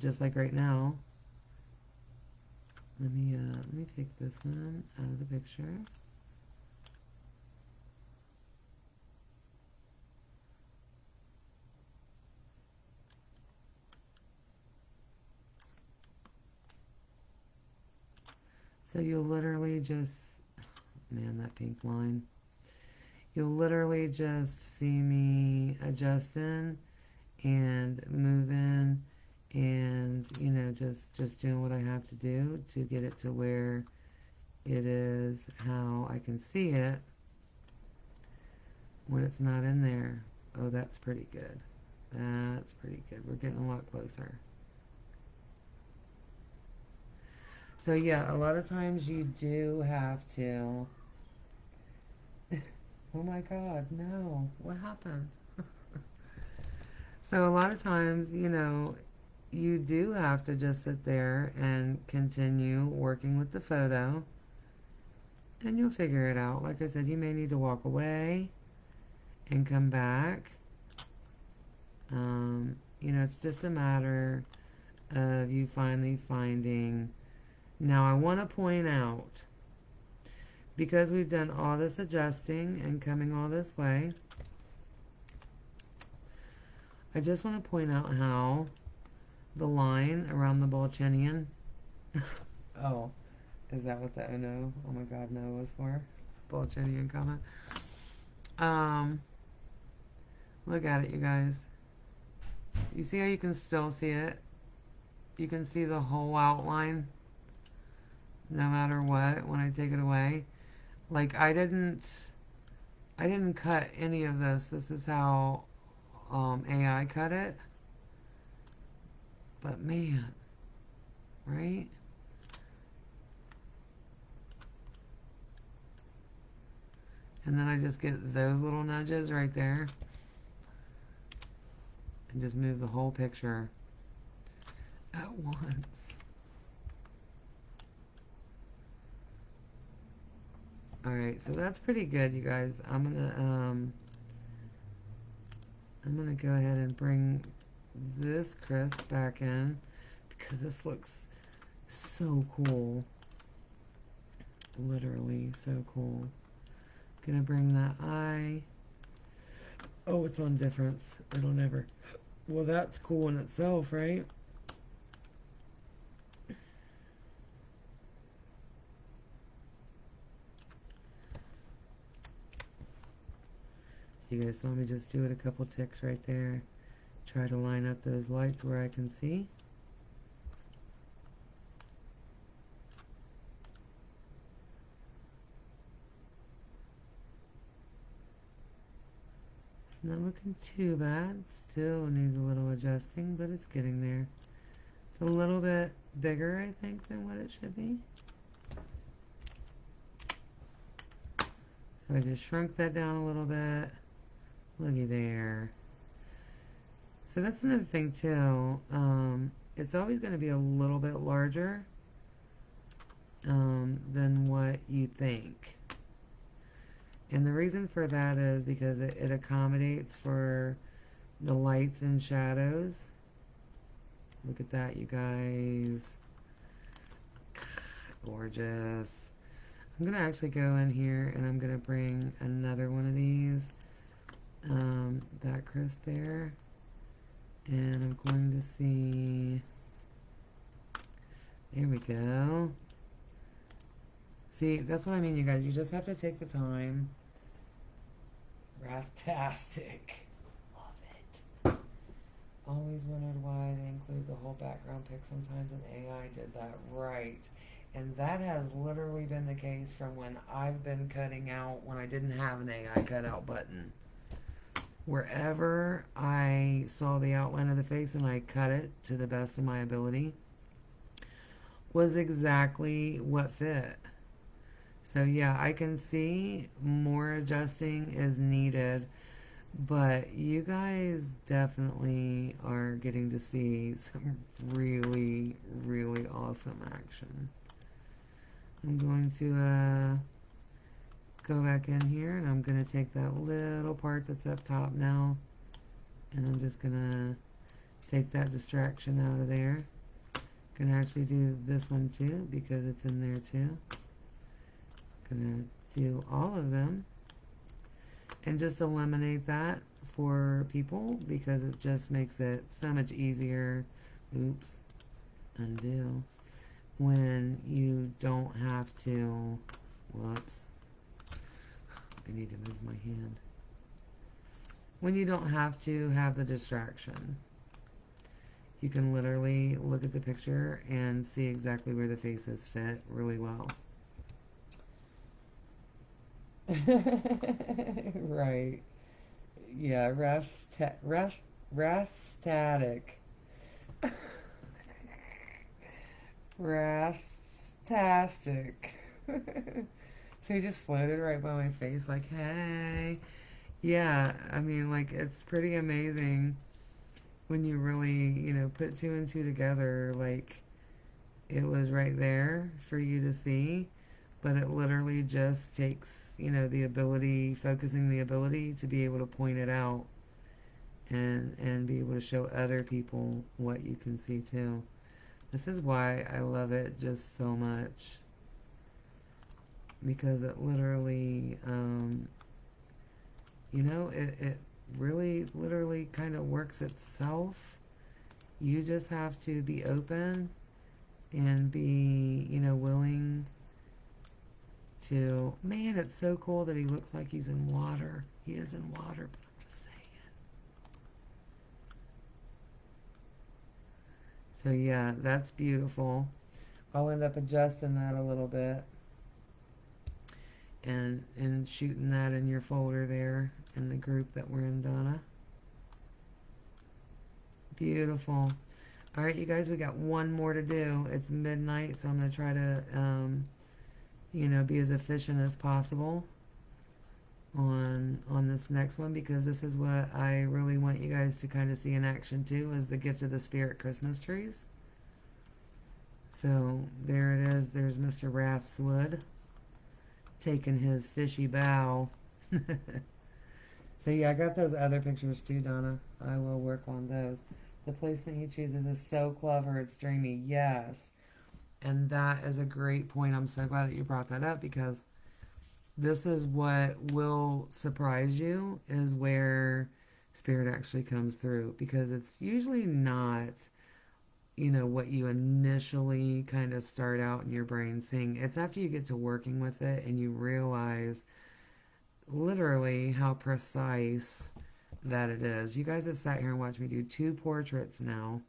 just like right now. Let me take this one out of the picture. So you'll literally just, man, that pink line. You'll literally just see me adjusting and moving and, you know, just doing what I have to do to get it to where it is how I can see it when it's not in there. Oh, that's pretty good. That's pretty good. We're getting a lot closer. So yeah, a lot of times you do have to. Oh my God, no. What happened? So a lot of times, you know, you do have to just sit there and continue working with the photo and you'll figure it out. Like I said, you may need to walk away and come back. You know, it's just a matter of you finally finding. Now I want to point out, because we've done all this adjusting and coming all this way, I just want to point out how the line around the Bolchinian. Oh, is that what the oh no? Oh my God, no was for? Bolchinian comment. Look at it, you guys. You see how you can still see it? You can see the whole outline no matter what when I take it away. Like I didn't cut any of this. This is how AI cut it. But man, right? And then I just get those little nudges right there. And just move the whole picture at once. Alright, so that's pretty good, you guys. I'm gonna go ahead and bring this crisp back in because this looks so cool. Literally so cool. Gonna bring that eye. Oh, it's on difference. It'll never. Well, that's cool in itself, right? So you guys saw me just do it a couple ticks right there. Try to line up those lights where I can see. It's not looking too bad. Still needs a little adjusting, but it's getting there. It's a little bit bigger, I think, than what it should be. So I just shrunk that down a little bit. Looky there. So that's another thing too. It's always going to be a little bit larger than what you think. And the reason for that is because it accommodates for the lights and shadows. Look at that, you guys. Gorgeous. I'm going to actually go in here and I'm going to bring another one of these. That crisp there. And I'm going to see. There we go. See, that's what I mean, you guys. You just have to take the time. Rathtastic. Love it. Always wondered why they include the whole background pic sometimes, and AI did that right. And that has literally been the case from when I've been cutting out when I didn't have an AI cutout button. Wherever I saw the outline of the face and I cut it to the best of my ability was exactly what fit. So yeah, I can see more adjusting is needed, but you guys definitely are getting to see some really, really awesome action. I'm going to go back in here and I'm going to take that little part that's up top now and I'm just going to take that distraction out of there. Gonna actually do this one too because it's in there too. Gonna do all of them and just eliminate that for people because it just makes it so much easier. Oops, undo. When you don't have to, whoops, I need to move my hand. When you don't have to have the distraction. You can literally look at the picture and see exactly where the faces fit really well. Right. Yeah, static. Rastastic. So he just floated right by my face like, hey. Yeah, I mean, like, it's pretty amazing when you really, put two and two together. Like, it was right there for you to see, but it literally just takes, the ability, focusing the ability to be able to point it out and be able to show other people what you can see too. This is why I love it just so much. Because it literally, it really literally kind of works itself. You just have to be open and be, willing to. Man, it's so cool that he looks like he's in water. He is in water, but I'm just saying. So yeah, that's beautiful. I'll end up adjusting that a little bit and shooting that in your folder there in the group that we're in, Donna. Beautiful. All right, you guys, we got one more to do. It's midnight, so I'm going to try to, be as efficient as possible on this next one because this is what I really want you guys to kind of see in action too, is the gift of the spirit Christmas trees. So there it is. There's Mr. Rathswood taking his fishy bow. So yeah, I got those other pictures too, Donna. I will work on those. The placement he chooses is so clever, it's dreamy. Yes. And that is a great point. I'm so glad that you brought that up because this is what will surprise you, is where spirit actually comes through, because it's usually not, what you initially kind of start out in your brain seeing. It's after you get to working with it and you realize literally how precise that it is. You guys have sat here and watched me do 2 portraits now.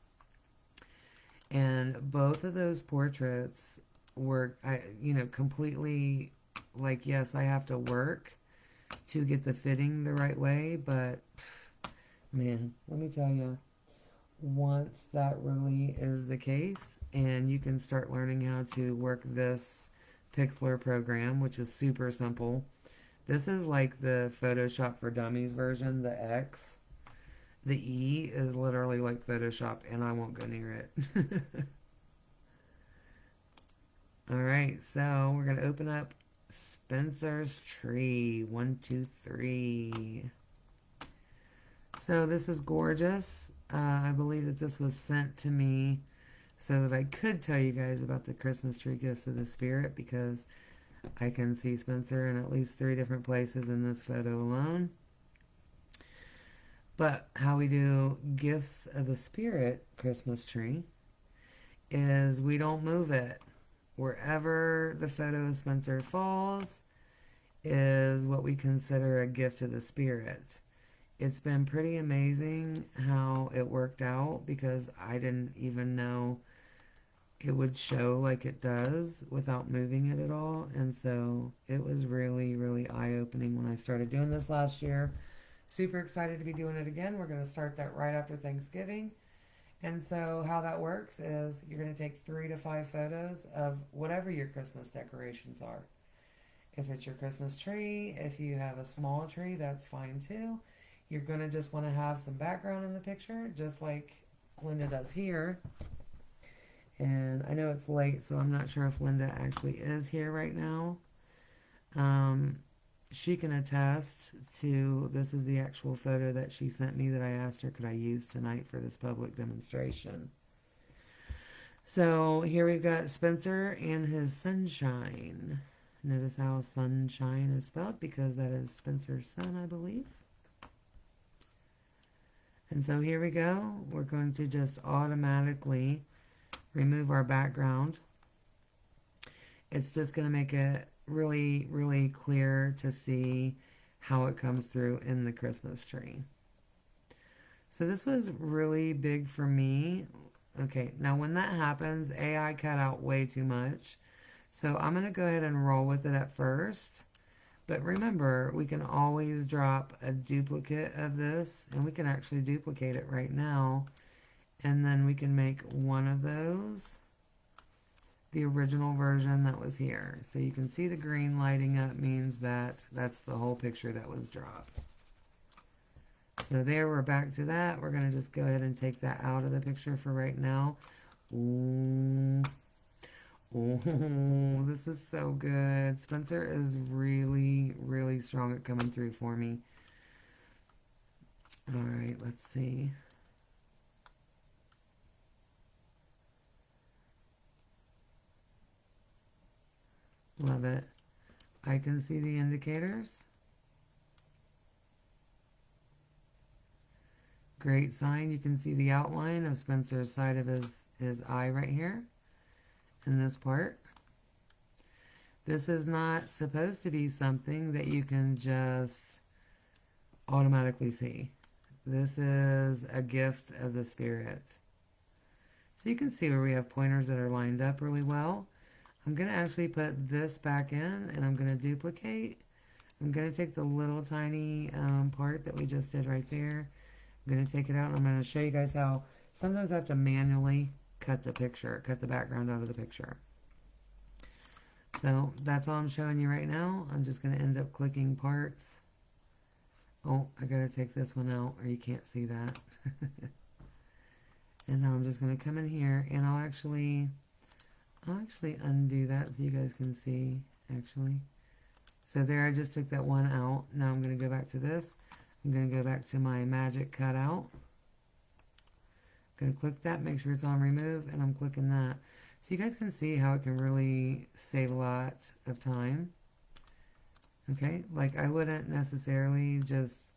And both of those portraits were, completely like, yes, I have to work to get the fitting the right way. But, man, let me tell you, once that really is the case and you can start learning how to work this Pixlr program, which is super simple. This is like the Photoshop for Dummies version, the X. The E is literally like Photoshop, and I won't go near it. All right, so we're going to open up Spencer's tree. 1, 2, 3. So this is gorgeous. I believe that this was sent to me so that I could tell you guys about the Christmas tree gifts of the spirit, because I can see Spencer in at least 3 different places in this photo alone. But how we do gifts of the spirit Christmas tree is we don't move it. Wherever the photo of Spencer falls is what we consider a gift of the spirit. It's been pretty amazing how it worked out, because I didn't even know it would show like it does without moving it at all. And so it was really, really eye-opening when I started doing this last year. Super excited to be doing it again. We're going to start that right after Thanksgiving. And so how that works is you're going to take 3 to 5 photos of whatever your Christmas decorations are. If it's your Christmas tree, if you have a small tree, that's fine too. You're going to just want to have some background in the picture, just like Linda does here. And I know it's late, so I'm not sure if Linda actually is here right now. She can attest to, this is the actual photo that she sent me that I asked her could I use tonight for this public demonstration. So here we've got Spencer and his sunshine. Notice how sunshine is spelled because that is Spencer's son, I believe. And so here we go. We're going to just automatically remove our background. It's just going to make it really, really clear to see how it comes through in the Christmas tree. So this was really big for me. Okay, now when that happens, AI cut out way too much. So I'm going to go ahead and roll with it at first. But remember, we can always drop a duplicate of this, and we can actually duplicate it right now. And then we can make one of those, the original version that was here. So you can see the green lighting up means that that's the whole picture that was dropped. So there, we're back to that. We're going to just go ahead and take that out of the picture for right now. Ooh. Oh, this is so good. Spencer is really, really strong at coming through for me. All right, let's see. Love it. I can see the indicators. Great sign. You can see the outline of Spencer's side of his eye right here in this part. This is not supposed to be something that you can just automatically see. This is a gift of the spirit. So you can see where we have pointers that are lined up really well. I'm going to actually put this back in and I'm going to duplicate. I'm going to take the little tiny part that we just did right there. I'm going to take it out and I'm going to show you guys how sometimes I have to manually cut the background out of the picture. So that's all I'm showing you right now. I'm just going to end up clicking parts. Oh, I got to take this one out or you can't see that. And now I'm just going to come in here and I'll actually undo that so you guys can see actually. So there, I just took that one out. Now I'm going to go back to this. I'm going to go back to my magic cutout. I'm going to click that, make sure it's on remove, and I'm clicking that. So you guys can see how it can really save a lot of time. Okay, like I wouldn't necessarily just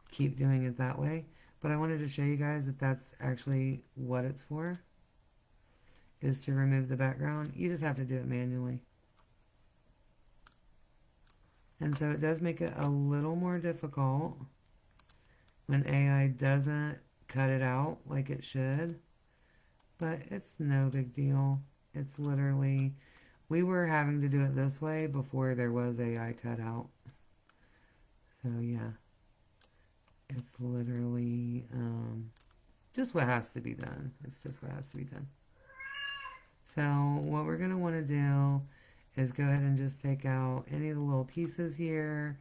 keep doing it that way, but I wanted to show you guys that that's actually what it's for, is to remove the background. You just have to do it manually. And so it does make it a little more difficult when AI doesn't cut it out like it should, but it's no big deal. It's literally, we were having to do it this way before there was AI cut out. So yeah, it's literally just what has to be done. It's just what has to be done. So what we're going to want to do is go ahead and just take out any of the little pieces here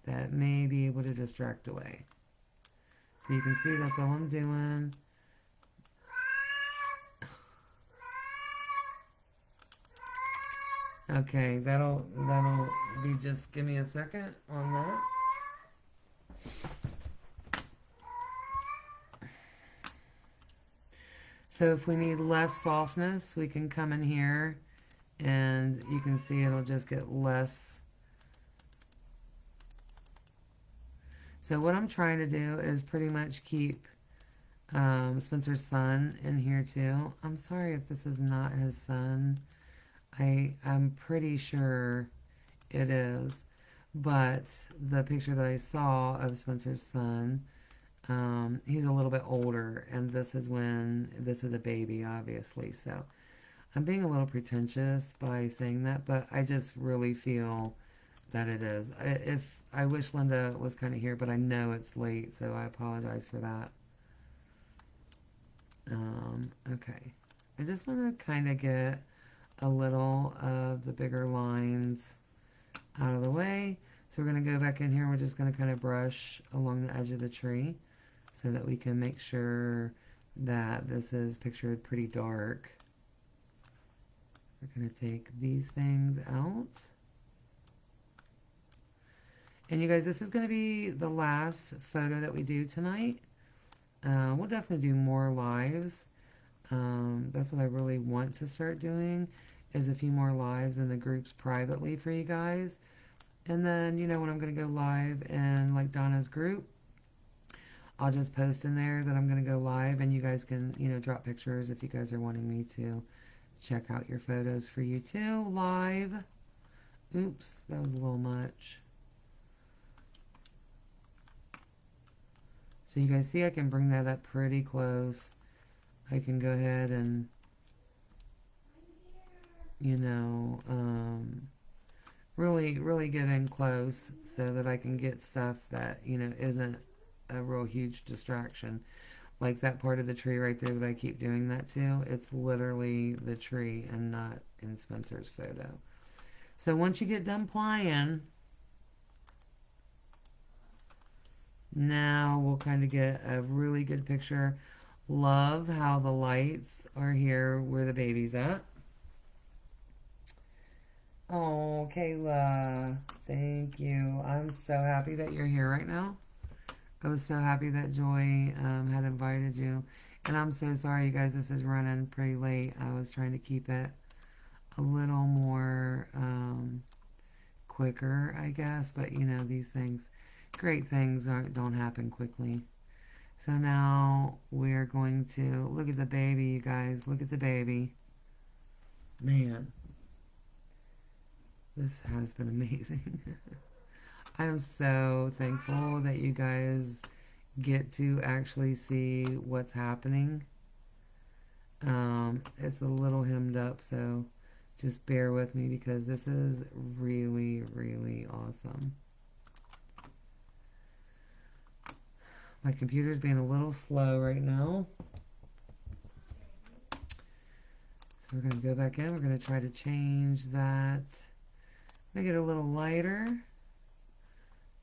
that may be able to distract away. So you can see that's all I'm doing. Okay, that'll be, just give me a second on that. So if we need less softness, we can come in here and you can see it'll just get less. So what I'm trying to do is pretty much keep Spencer's son in here too. I'm sorry if this is not his son. I'm pretty sure it is. But the picture that I saw of Spencer's son, he's a little bit older, and this is a baby, obviously. So I'm being a little pretentious by saying that, but I just really feel that it is. If I wish Linda was kind of here, but I know it's late, so I apologize for that. Okay. I just want to kind of get a little of the bigger lines out of the way. So we're going to go back in here. We're just going to kind of brush along the edge of the tree so that we can make sure that this is pictured pretty dark. We're going to take these things out. And you guys, this is going to be the last photo that we do tonight. We'll definitely do more lives. That's what I really want to start doing, is a few more lives in the groups privately for you guys. And then, when I'm going to go live in like Donna's group, I'll just post in there that I'm going to go live, and you guys can, drop pictures if you guys are wanting me to check out your photos for you too live. Oops, that was a little much. So you guys see I can bring that up pretty close. I can go ahead and, really, really get in close so that I can get stuff that, isn't a real huge distraction. Like that part of the tree right there that I keep doing that to, it's literally the tree and not in Spencer's photo. So once you get done playing, now we'll kind of get a really good picture. Love how the lights are here where the baby's at. Oh, Kayla, thank you. I'm so happy that you're here right now. I was so happy that Joy had invited you. And I'm so sorry, you guys, this is running pretty late. I was trying to keep it a little more quicker, I guess. But, these things, great things don't happen quickly. So now we're going to look at the baby, you guys. Look at the baby. Man, this has been amazing. I am so thankful that you guys get to actually see what's happening. It's a little hemmed up, so just bear with me because this is really, really awesome. My computer's being a little slow right now. So we're going to go back in. We're going to try to change that. Make it a little lighter.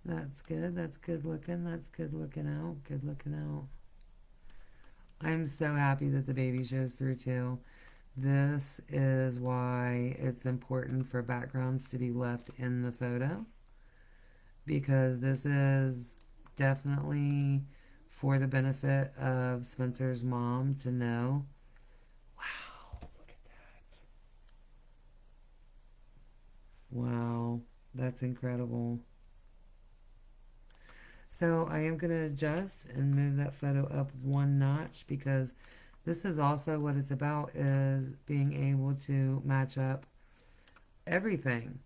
That's good. That's good looking. That's good looking out. Good looking out. I'm so happy that the baby shows through too. This is why it's important for backgrounds to be left in the photo, because this is definitely for the benefit of Spencer's mom to know. Wow, look at that. Wow, that's incredible. So I am going to adjust and move that photo up one notch, because this is also what it's about, is being able to match up everything.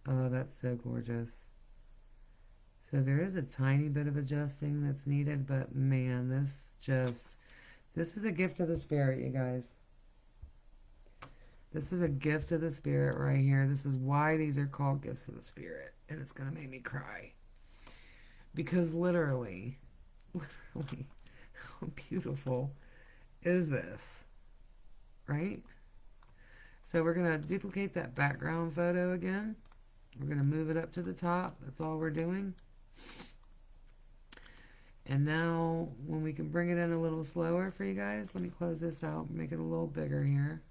Oh, that's so gorgeous. So there is a tiny bit of adjusting that's needed, but man, this is a gift of the spirit, you guys. This is a gift of the spirit right here. This is why these are called gifts of the spirit. And it's going to make me cry. Because literally, how beautiful is this? Right? So we're going to duplicate that background photo again. We're going to move it up to the top. That's all we're doing. And now, when we can bring it in a little slower for you guys, let me close this out, make it a little bigger here.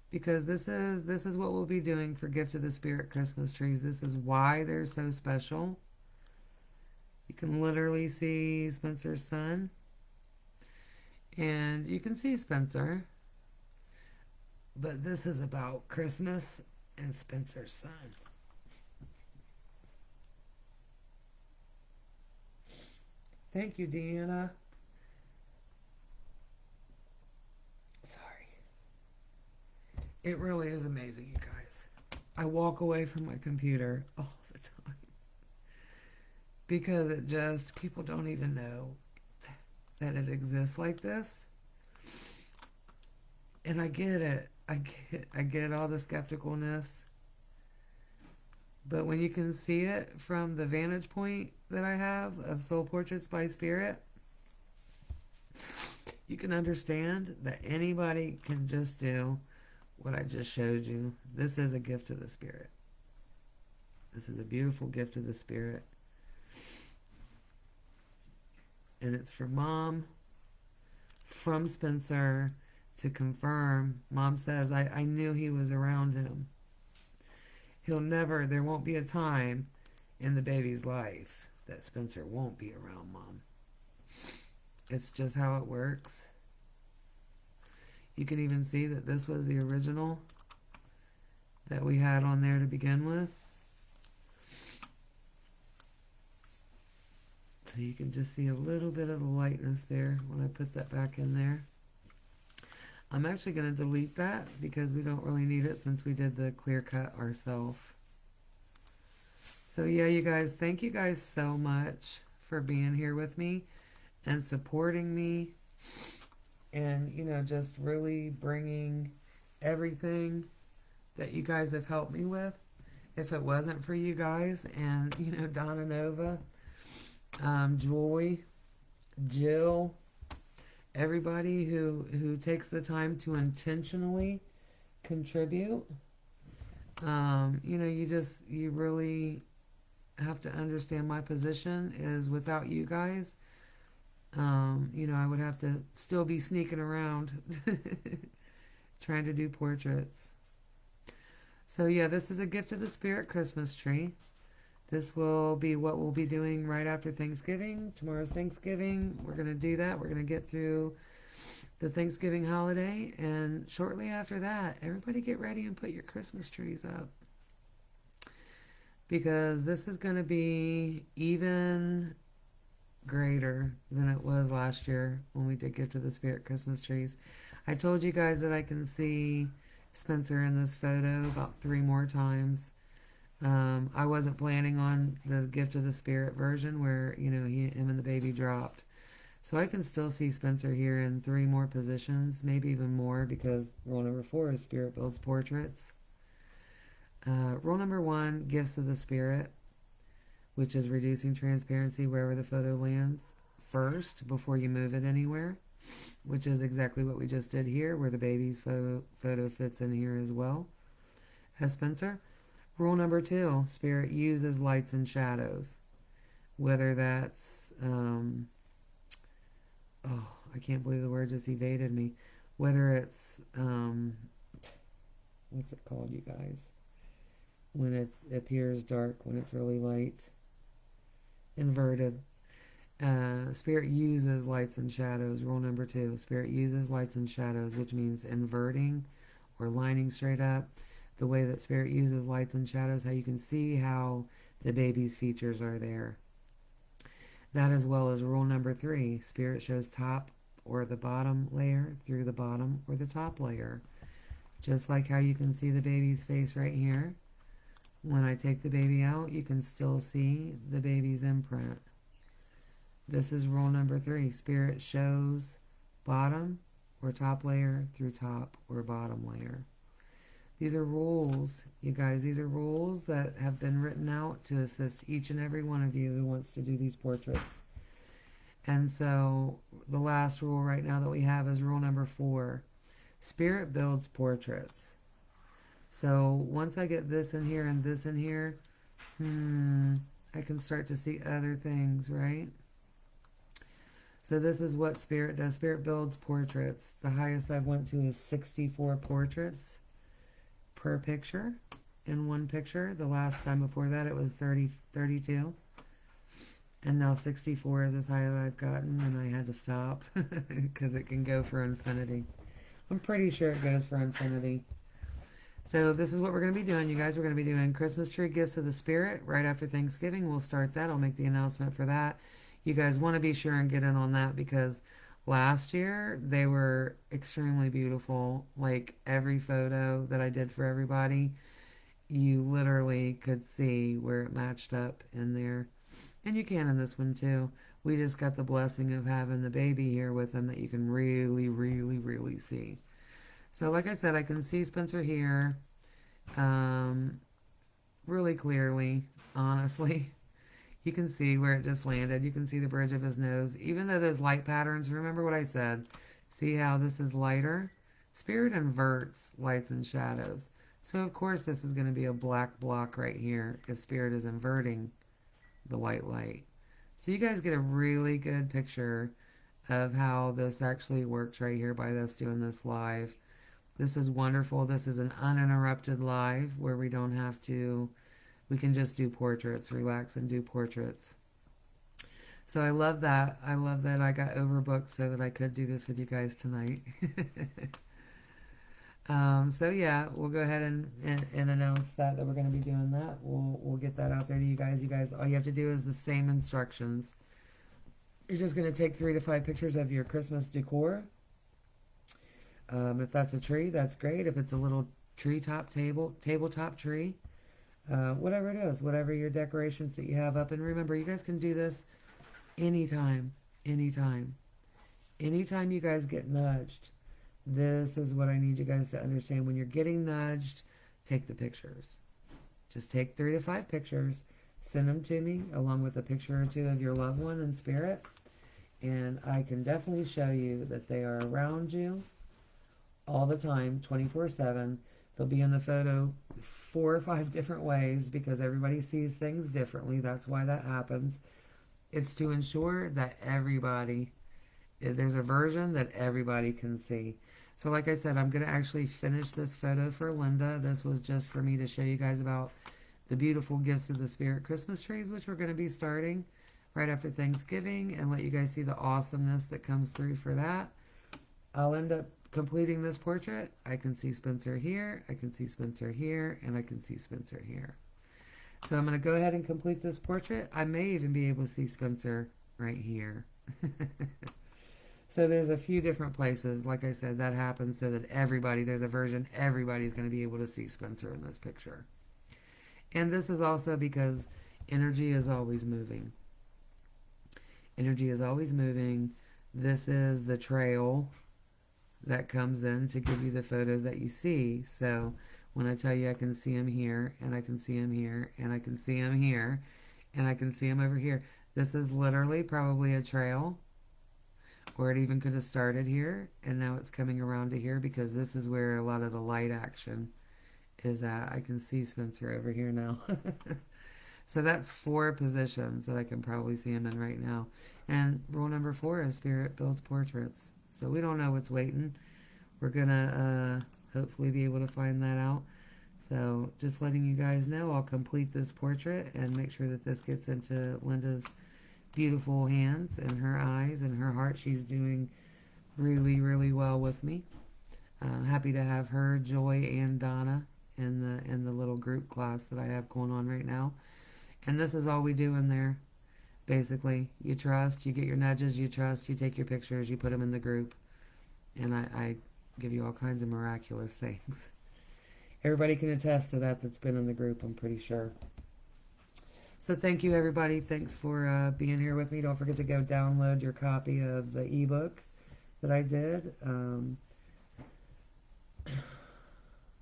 Because this is what we'll be doing for Gift of the Spirit Christmas trees. This is why they're so special. You can literally see Spencer's son. And you can see Spencer. But this is about Christmas and Spencer's son. Thank you, Deanna. Sorry. It really is amazing, you guys. I walk away from my computer all the time. Because people don't even know that it exists like this. And I get it. I get all the skepticalness. But when you can see it from the vantage point that I have of Soul Portraits by Spirit, you can understand that anybody can just do what I just showed you. This is a gift of the Spirit. This is a beautiful gift of the Spirit. And it's for Mom, from Spencer, to confirm. Mom says, I knew he was around him. There won't be a time in the baby's life that Spencer won't be around Mom. It's just how it works. You can even see that this was the original that we had on there to begin with. So you can just see a little bit of the lightness there when I put that back in there. I'm actually going to delete that because we don't really need it since we did the clear cut ourselves. So yeah, you guys, thank you guys so much for being here with me and supporting me and, you know, just really bringing everything that you guys have helped me with. If it wasn't for you guys and, you know, Donna Nova, Joy, Jill, everybody who takes the time to intentionally contribute, you know, you really have to understand my position is without you guys, you know, I would have to still be sneaking around trying to do portraits. So yeah, this is a gift of the spirit Christmas tree. This will be what we'll be doing right after Thanksgiving. Tomorrow's Thanksgiving. We're going to do that. We're going to get through the Thanksgiving holiday. And shortly after that, everybody get ready and put your Christmas trees up. Because this is going to be even greater than it was last year when we did Gift of the Spirit Christmas trees. I told you guys that I can see Spencer in this photo about 3 more times. I wasn't planning on the Gift of the Spirit version where, you know, him and the baby dropped. So I can still see Spencer here in 3 more positions, maybe even more, because rule number 4 is Spirit builds portraits. Rule number 1, Gifts of the Spirit, which is reducing transparency wherever the photo lands first before you move it anywhere, which is exactly what we just did here, where the baby's photo fits in here as well as Spencer. Rule number 2, Spirit uses lights and shadows, whether that's, I can't believe the word just evaded me, whether it's, what's it called, you guys, when it appears dark, when it's really light, inverted. Spirit uses lights and shadows. Rule number 2, Spirit uses lights and shadows, which means inverting or lining straight up. The way that Spirit uses lights and shadows, how you can see how the baby's features are there. That, as well as rule number 3, Spirit shows top or the bottom layer through the bottom or the top layer. Just like how you can see the baby's face right here. When I take the baby out, you can still see the baby's imprint. This is rule number 3. Spirit shows bottom or top layer through top or bottom layer. These are rules, you guys. These are rules that have been written out to assist each and every one of you who wants to do these portraits. And so the last rule right now that we have is rule number 4. Spirit builds portraits. So once I get this in here and this in here, I can start to see other things, right? So this is what Spirit does. Spirit builds portraits. The highest I've went to is 64 portraits per picture in one picture. The last time before that it was 32. And now 64 is as high as I've gotten, and I had to stop because it can go for infinity. I'm pretty sure it goes for infinity. So this is what we're going to be doing, you guys. We're going to be doing Christmas tree gifts of the Spirit right after Thanksgiving. We'll start that. I'll make the announcement for that. You guys want to be sure and get in on that because last year they were extremely beautiful. Like every photo that I did for everybody, you literally could see where it matched up in there. And you can in this one too. We just got the blessing of having the baby here with them that you can really, really, really see. So like I said, I can see Spencer here really clearly, honestly. You can see where it just landed. You can see the bridge of his nose. Even though there's light patterns, remember what I said. See how this is lighter? Spirit inverts lights and shadows. So of course this is going to be a black block right here if Spirit is inverting the white light. So you guys get a really good picture of how this actually works right here by us doing this live. This is wonderful. This is an uninterrupted live where we don't have to, we can just do portraits, relax and do portraits. So I love that. I love that I got overbooked so that I could do this with you guys tonight. So yeah, we'll go ahead and announce that we're going to be doing that. We'll get that out there to you guys. You guys, all you have to do is the same instructions. You're just going to take 3 to 5 pictures of your Christmas decor. If that's a tree, that's great. If it's a little tabletop tree, whatever it is, whatever your decorations that you have up. And remember, you guys can do this anytime, anytime. Anytime you guys get nudged, this is what I need you guys to understand. When you're getting nudged, take the pictures. Just take 3 to 5 pictures, send them to me along with a picture or two of your loved one in spirit, and I can definitely show you that they are around you all the time, 24/7. They'll be in the photo 4 or 5 different ways because everybody sees things differently. That's why that happens. It's to ensure that there's a version that everybody can see. So like I said, I'm going to actually finish this photo for Linda. This was just for me to show you guys about the beautiful gifts of the Spirit Christmas trees, which we're going to be starting right after Thanksgiving, and let you guys see the awesomeness that comes through for that. I'll end up completing this portrait. I can see Spencer here, I can see Spencer here, and I can see Spencer here. So I'm going to go ahead and complete this portrait. I may even be able to see Spencer right here. So there's a few different places. Like I said, that happens so that there's a version, everybody's going to be able to see Spencer in this picture. And this is also because energy is always moving. Energy is always moving. This is the trail that comes in to give you the photos that you see. So when I tell you I can see him here, and I can see him here, and I can see him here, and I can see him over here, this is literally probably a trail, or it even could have started here, and now it's coming around to here because this is where a lot of the light action is at. I can see Spencer over here now. So that's 4 positions that I can probably see him in right now. And rule number 4 is Spirit builds portraits. So we don't know what's waiting. We're going to hopefully be able to find that out. So just letting you guys know, I'll complete this portrait and make sure that this gets into Linda's beautiful hands and her eyes and her heart. She's doing really, really well with me. Happy to have her, Joy, and Donna in the little group class that I have going on right now. And this is all we do in there. Basically, you trust, you get your nudges, you trust, you take your pictures, you put them in the group, and I give you all kinds of miraculous things. Everybody can attest to that that's been in the group, I'm pretty sure. So thank you, everybody. Thanks for being here with me. Don't forget to go download your copy of the ebook that I did.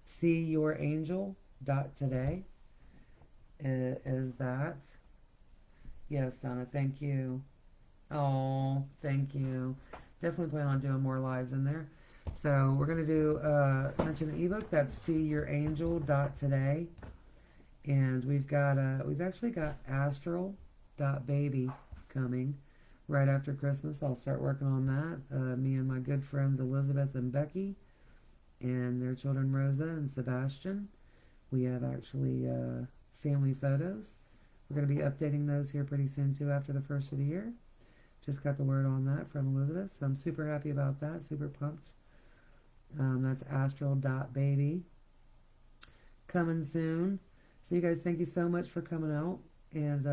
SeeYourAngel.today is that. Yes, Donna, thank you. Oh, thank you. Definitely plan on doing more lives in there. So we're going to do, mention the ebook. That's SeeYourAngel.today. And we've actually got Astral.baby coming right after Christmas. I'll start working on that. Me and my good friends Elizabeth and Becky and their children Rosa and Sebastian. We have actually family photos. We're going to be updating those here pretty soon too after the first of the year. Just got the word on that from Elizabeth, so I'm super happy about that, super pumped. That's Astral.baby. Coming soon. So you guys, thank you so much for coming out and,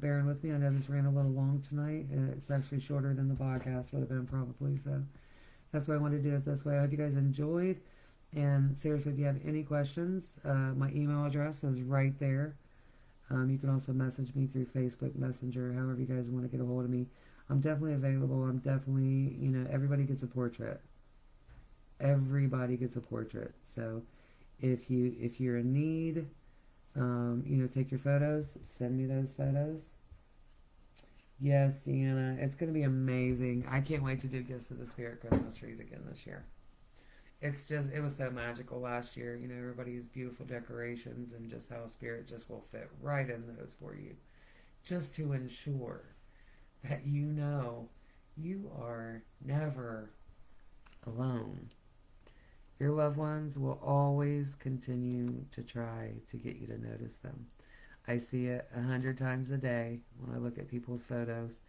bearing with me. I know this ran a little long tonight. It's actually shorter than the podcast would have been probably, so that's why I wanted to do it this way. I hope you guys enjoyed. And seriously, if you have any questions, my email address is right there. You can also message me through Facebook Messenger, however you guys want to get a hold of me. I'm definitely available. I'm definitely, everybody gets a portrait. Everybody gets a portrait. So if you're in need, take your photos, send me those photos. Yes, Deanna, it's going to be amazing. I can't wait to do Gifts of the Spirit Christmas trees again this year. It was so magical last year, everybody's beautiful decorations and just how Spirit just will fit right in those for you. Just to ensure that you are never alone. Your loved ones will always continue to try to get you to notice them. I see it 100 times a day when I look at people's photos.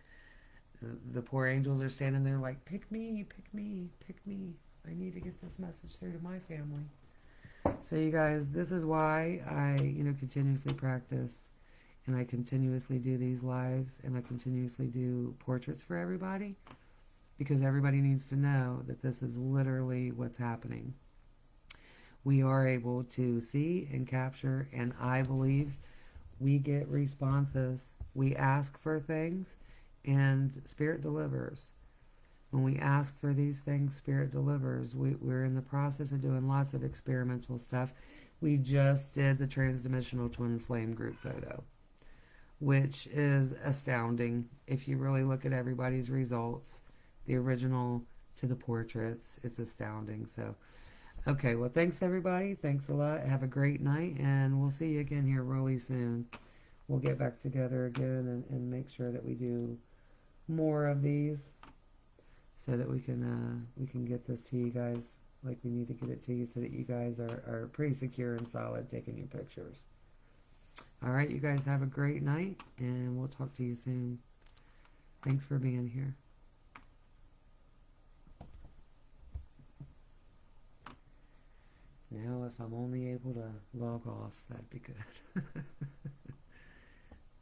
The poor angels are standing there like, pick me, pick me, pick me. I need to get this message through to my family. So you guys, this is why I, continuously practice, and I continuously do these lives, and I continuously do portraits for everybody, because everybody needs to know that this is literally what's happening. We are able to see and capture, and I believe we get responses. We ask for things, and Spirit delivers. When we ask for these things, Spirit delivers. We're in the process of doing lots of experimental stuff. We just did the transdimensional twin flame group photo, which is astounding. If you really look at everybody's results, the original to the portraits, it's astounding. So, okay, well, thanks everybody. Thanks a lot. Have a great night, and we'll see you again here really soon. We'll get back together again and make sure that we do more of these, so that we can get this to you guys like we need to get it to you, so that you guys are pretty secure and solid taking your pictures. All right, you guys have a great night, and we'll talk to you soon. Thanks for being here. Now, if I'm only able to log off, that'd be good.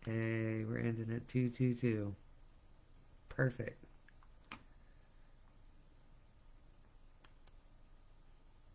Hey, we're ending at 222. Perfect.